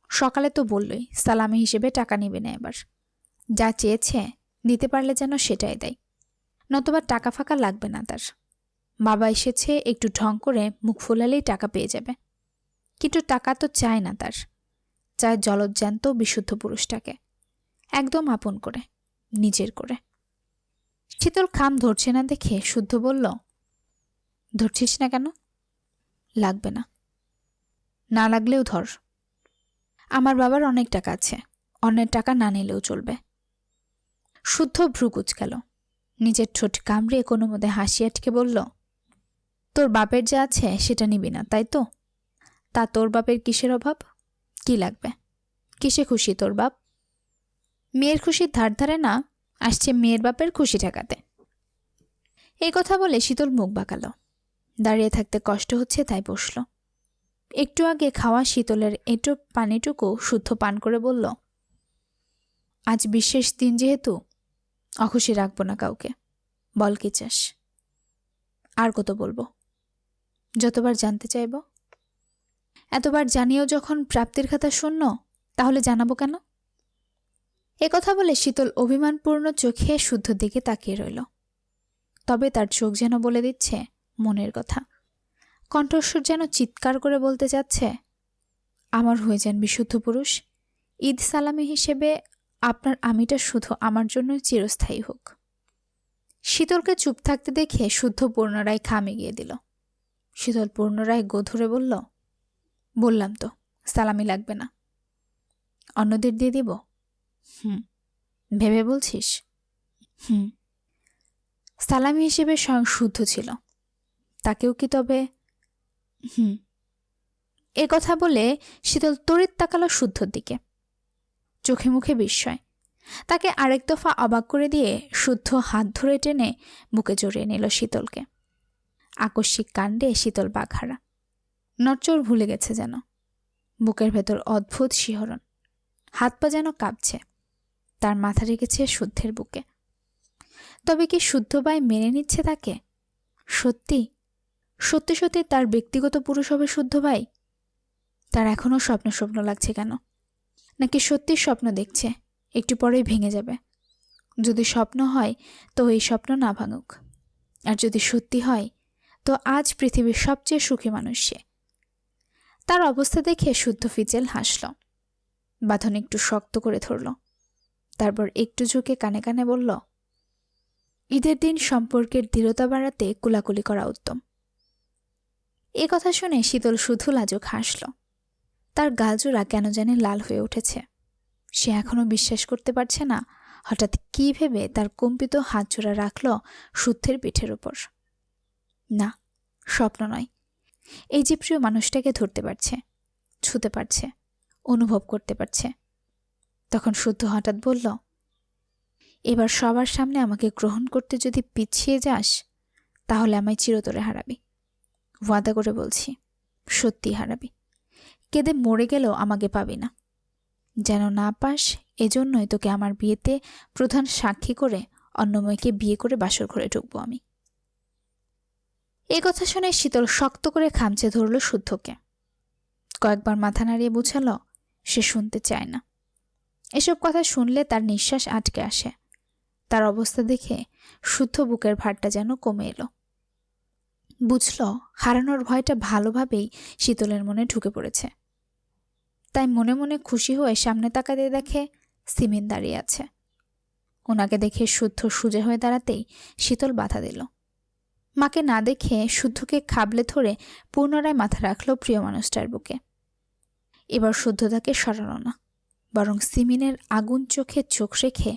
সকালে তো বললই সালামি হিসেবে টাকা নিবে না এবার। যা চেয়েছে দিতে পারলে যেন সেটাই দেয়, নতুবা টাকা ফাঁকা লাগবে না তার। বাবা এসেছে, একটু ঢং করে মুখ ফোলালেই টাকা পেয়ে যাবে। কিন্তু টাকা তো চায় না তার, চায় জলজ্যান্ত বিশুদ্ধ পুরুষটাকে, একদম আপন করে, নিজের করে। শীতল খাম ধরছে না দেখে শুদ্ধ বলল, ধরছিস না কেন? লাগবে না। না লাগলেও ধর। আমার বাবার অনেক টাকা আছে, অন্যের টাকা না নিলেও চলবে। শুদ্ধ ভ্রু কুঁচকাল, নিজের ঠোঁট কামড়ে কোনো মতে হাসি আটকে বলল, তোর বাপের যা আছে সেটা নিবি না, তাই তো? তা তোর বাপের কিসের অভাব? কি লাগবে? কিসে খুশি তোর বাপ? মেয়ের খুশির ধার ধারে না, আসছে মেয়ের বাপের খুশি ঠেকাতে। এই কথা বলে শীতল মুখ বাঁকাল। দাঁড়িয়ে থাকতে কষ্ট হচ্ছে তাই বসল। একটু আগে খাওয়া শীতলের এঁটো পানিটুকু শুদ্ধ পান করে বলল, আজ বিশেষ দিন যেহেতু অখুশি রাখবো না কাউকে। বল কি চাস? আর কত বলবো? যতবার জানতে চাইব। এতবার জানিয়েও যখন প্রাপ্তির খাতা শূন্য, তাহলে জানাবো কেন? কথা বলে শীতল অভিমানপূর্ণ চোখে শুদ্ধর দিকে তাকিয়ে রইল। তবে তার চোখ যেন বলে দিচ্ছে মনের কথা। কণ্ঠস্বর যেন চিৎকার করে বলতে যাচ্ছে, আমার হয়ে যান বিশুদ্ধ পুরুষ। ঈদ সালামি হিসেবে আপনার আমিটা শুধু আমার জন্যই চিরস্থায়ী হোক। শীতলকে চুপ থাকতে দেখে শুদ্ধ পুনরায় খাম এগিয়ে দিল। শীতল পুনরায় গোধরে বলল, বললাম তো সালামি লাগবে না। অন্যদের দিয়ে দিব? ভেবে বলছিস? সালামি হিসেবে স্বয়ং শুদ্ধ ছিল, তাকেও কি তবে? কথা বলে শীতল তড়িৎ তাকালো শুদ্ধর দিকে, চোখে মুখে বিস্ময়। তাকে আরেক দফা অবাক করে দিয়ে শুদ্ধ হাত ধরে টেনে বুকে জড়িয়ে নিল শীতলকে। আকস্মিক কাণ্ডে শীতল বাঘারা, নড়চড় ভুলে গেছে যেন। বুকের ভেতর অদ্ভুত শিহরণ, হাত পা যেন কাঁপছে। তার মাথা রেখেছে শুদ্ধের বুকে। তবে কি শুদ্ধ ভাই মেনে নিচ্ছে তাকে? সত্যি সত্যি সত্যি তার ব্যক্তিগত পুরুষ হবে শুদ্ধ ভাই? তার এখনও স্বপ্ন স্বপ্ন লাগছে কেন? নাকি সত্যি স্বপ্ন দেখছে, একটু পরেই ভেঙে যাবে? যদি স্বপ্ন হয় তো এই স্বপ্ন না ভাঙুক, আর যদি সত্যি হয় তো আজ পৃথিবীর সবচেয়ে সুখী মানুষ সে। তার অবস্থা দেখে শুদ্ধ ফিচেল হাসল, বাঁধন একটু শক্ত করে ধরল। তারপর একটু ঝুঁকে কানে কানে বলল, ঈদের দিন সম্পর্কের দৃঢ়তা বাড়াতে কুলাকুলি করা উত্তম। কথা শুনে শীতল শুধু লাজুক হাসল। তার গালজোড়া কেন জানি লাল হয়ে উঠেছে। সে এখনো বিশ্বাস করতে পারছে না হঠাৎ কি ভেবে তার কম্পিত হাতজোড়া রাখল শুদ্ধের পিঠের উপর। না, স্বপ্ন নয়, এই যে প্রিয় মানুষটাকে ধরতে পারছে, ছুতে পারছে, অনুভব করতে পারছে। তখন শুদ্ধ হঠাৎ বলল, এবার সবার সামনে আমাকে গ্রহণ করতে যদি পিছিয়ে যাস তাহলে আমায় চিরতরে হারাবি। ওয়াদা করে বলছি, সত্যি হারাবি। কেঁদে মরে গেলেও আমাকে পাবি না। যেন না পাস এজন্যই তোকে আমার বিয়েতে প্রধান সাক্ষী করে অন্যময়কে বিয়ে করে বাসর ঘরে ঢুকবো আমি। কথা শুনে শীতল শক্ত করে খামচে ধরল শুদ্ধকে। কয়েকবার মাথা নাড়িয়ে বুঝালো সে শুনতে চায় না। এসব কথা শুনলে তার নিঃশ্বাস আটকে আসে। তার অবস্থা দেখে শুদ্ধ বুকের ভারটা যেন কমে এলো। বুঝল হারানোর ভয়টা ভালোভাবেই শীতলের মনে ঢুকে পড়েছে। তাই মনে মনে খুশি হয়ে সামনে তাকাতে দেখে সিমিন দাঁড়িয়ে আছে। ওনাকে দেখে শুদ্ধ সুজে হয়ে দাঁড়াতেই শীতল বাধা দিল। মাকে না দেখে শুদ্ধকে খাবলে ধরে পুনরায় মাথা রাখল প্রিয় মানুষটার বুকে। এবার শুদ্ধ তাকে সরালো না, বরং সিমিনের আগুন চোখে চোখ রেখে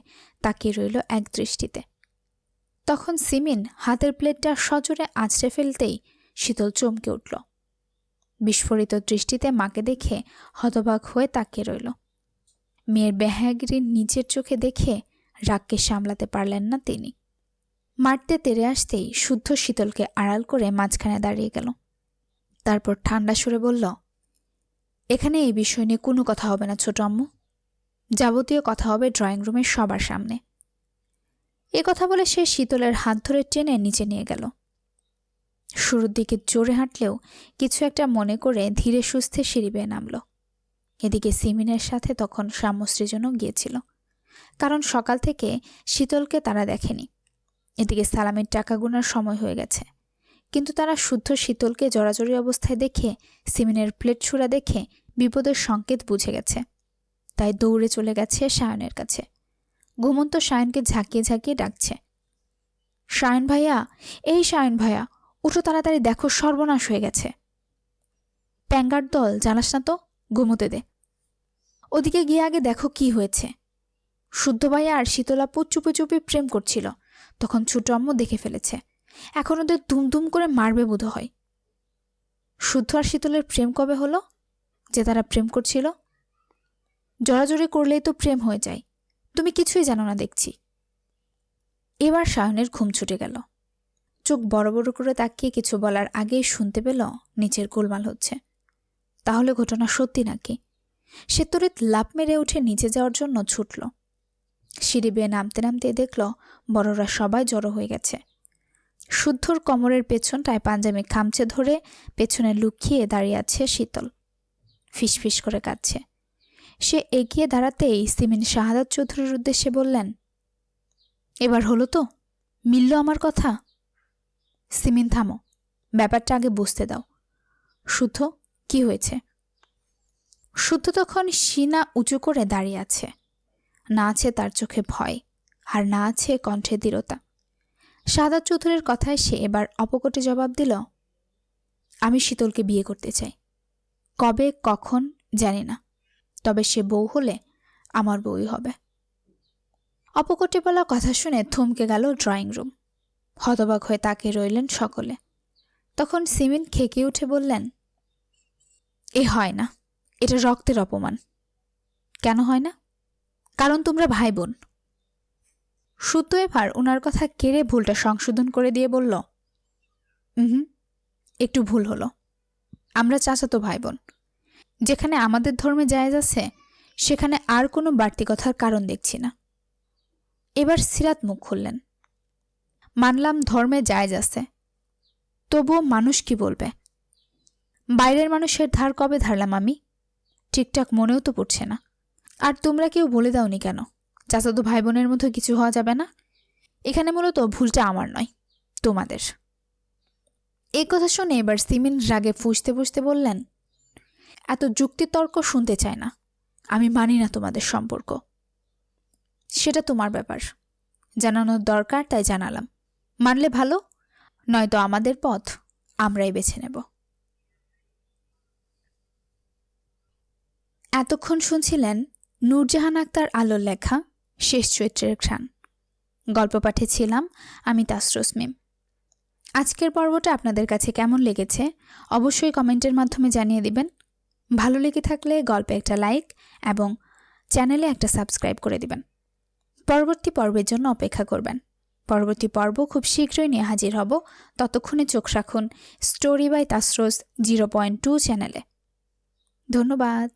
তাকিয়ে রইল এক দৃষ্টিতে। তখন সিমিন হাতের প্লেটটা সজোরে আঁচড়ে ফেলতেই শীতল চমকে উঠল। বিস্ফোরিত দৃষ্টিতে মাকে দেখে হতবাক হয়ে তাকিয়ে রইল। মেয়ের বেহায়াগিরি নিজের চোখে দেখে রাগকে সামলাতে পারলেন না তিনি। মারতে তেড়ে আসতেই শুদ্ধ শীতলকে আড়াল করে মাঝখানে দাঁড়িয়ে গেল। তারপর ঠান্ডা সুরে বলল, এখানে এই বিষয় নিয়ে কোনো কথা হবে না ছোট আম্মু। যাবতীয় কথা হবে ড্রয়িং রুমের সবার সামনে। এ কথা বলে সে শীতলের হাত ধরে টেনে নিচে নিয়ে গেল। শুরুর দিকে জোরে হাঁটলেও কিছু একটা মনে করে ধীরে সুস্থে সিঁড়ি বেয়ে নামল। এদিকে সিমিনের সাথে তখন সাম্যশ্রীজনও গিয়েছিল, কারণ সকাল থেকে শীতলকে তারা দেখেনি। এদিকে সালামের টাকা গোনার সময় হয়ে গেছে, কিন্তু তারা শুদ্ধ শীতলকে জড়াজড়ি অবস্থায় দেখে, সিমিনের প্লেট ছুঁড়া দেখে বিপদের সংকেত বুঝে গেছে। তাই দৌড়ে চলে গেছে সায়নের কাছে। ঘুমন্ত সায়নকে ঝাঁকিয়ে ঝাঁকিয়ে ডাকছে, সায়ন ভাইয়া, এই সায়ন ভাইয়া, উঠো তাড়াতাড়ি, দেখো সর্বনাশ হয়ে গেছে। প্যাঙ্গার দল, জানাস না তো, ঘুমোতে দে। ওদিকে গিয়ে আগে দেখো কি হয়েছে। শুদ্ধ ভাইয়া আর শীতলাপু চুপি চুপি প্রেম করছিল, তখন ছোট আম্মু দেখে ফেলেছে। এখন ওদের দুমদুম করে মারবে বোধ হয়। শুদ্ধ আর শীতলের প্রেম কবে হলো যে তারা প্রেম করছিল? জড়াজড়ি করলেই তো প্রেম হয়ে যায়। তুমি কিছুই জানো না দেখছি। এবার সায়নের ঘুম ছুটে গেল। চোখ বড় বড় করে তাকিয়ে কিছু বলার আগেই শুনতে পেল নিচের গোলমাল হচ্ছে। তাহলে ঘটনা সত্যি নাকি? সে তড়িৎ লাফ মেরে উঠে নিচে যাওয়ার জন্য ছুটল। সিঁড়ি বেয়ে নামতে নামতে দেখল বড়রা সবাই জড়ো হয়ে গেছে। শুদ্ধর কোমরের পেছনটায় পাঞ্জাবি খামচে ধরে পেছনে লুকিয়ে দাঁড়িয়ে আছে শীতল। ফিসফিস করে কাঁদছে। সে এগিয়ে দাঁড়াতেই সিমিন শাহাদাত চৌধুরীর উদ্দেশ্যে বললেন, এবার হলো তো? মিলল আমার কথা? সিমিন থামো, ব্যাপারটা আগে বুঝতে দাও। শুদ্ধ, কি হয়েছে? শুদ্ধ তখন সিনা উঁচু করে দাঁড়িয়ে আছে। না আছে তার চোখে ভয়, আর না আছে কণ্ঠে দৃঢ়তা। শাহাদাত চৌধুরীর কথায় সে এবার অপকটে জবাব দিল, আমি শীতলকে বিয়ে করতে চাই। কবে কখন জানি না, তবে সে বউ হলে আমার বউই হবে। অপকটে বলা কথা শুনে থমকে গেল ড্রয়িং রুম। হতবাক হয়ে তাকিয়ে রইলেন সকলে। তখন সিমিন খেকে উঠে বললেন, এ হয় না, এটা রক্তের অপমান। কেন হয় না? কারণ তোমরা ভাই বোন। শুদ্ধ এবার ওনার কথা কেড়ে ভুলটা সংশোধন করে দিয়ে বলল, একটু ভুল হলো। আমরা চাচাতো ভাই বোন। যেখানে আমাদের ধর্মে জায়েজ আছে, সেখানে আর কোনো বাড়তি কথার কারণ দেখছি না। এবার সিরাত মুখ খুললেন, মানলাম ধর্মে জায়েজ আছে, তবুও মানুষ কি বলবে? বাইরের মানুষের ধার কবে ধারলাম আমি? ঠিকঠাক মনেও তো পড়ছে না। আর তোমরা কেউ বলে দাওনি কেন চাচাতো ভাই বোনের মধ্যে কিছু হওয়া যাবে না? এখানে মূলত ভুলটা আমার নয়, তোমাদের। এই কথা শুনে এবার সিমিন রাগে ফুঁসতে ফুঁসতে বললেন, এত যুক্তিতর্ক শুনতে চায় না। আমি মানি না তোমাদের সম্পর্ক। সেটা তোমার ব্যাপার, জানানোর দরকার তাই জানালাম। মানলে ভালো, নয়তো আমাদের পথ আমরাই বেছে নেব। এতক্ষণ শুনছিলেন নূরজাহান আক্তার আলোর লেখা শেষ চৈত্রের ঘ্রাণ। গল্প পাঠে ছিলাম আমি তাসরুস মিম। আজকের পর্বটা আপনাদের কাছে কেমন লেগেছে অবশ্যই কমেন্টের মাধ্যমে জানিয়ে দিবেন। ভালো লেগে থাকলে গল্পে একটা লাইক এবং চ্যানেলে একটা সাবস্ক্রাইব করে দিবেন। পরবর্তী পর্বের জন্য অপেক্ষা করবেন। পরবর্তী পর্ব খুব শীঘ্রই নিয়ে হাজির হব। ততক্ষণে চোখ রাখুন স্টোরি বাই তাসরুস 0.2 চ্যানেলে। ধন্যবাদ।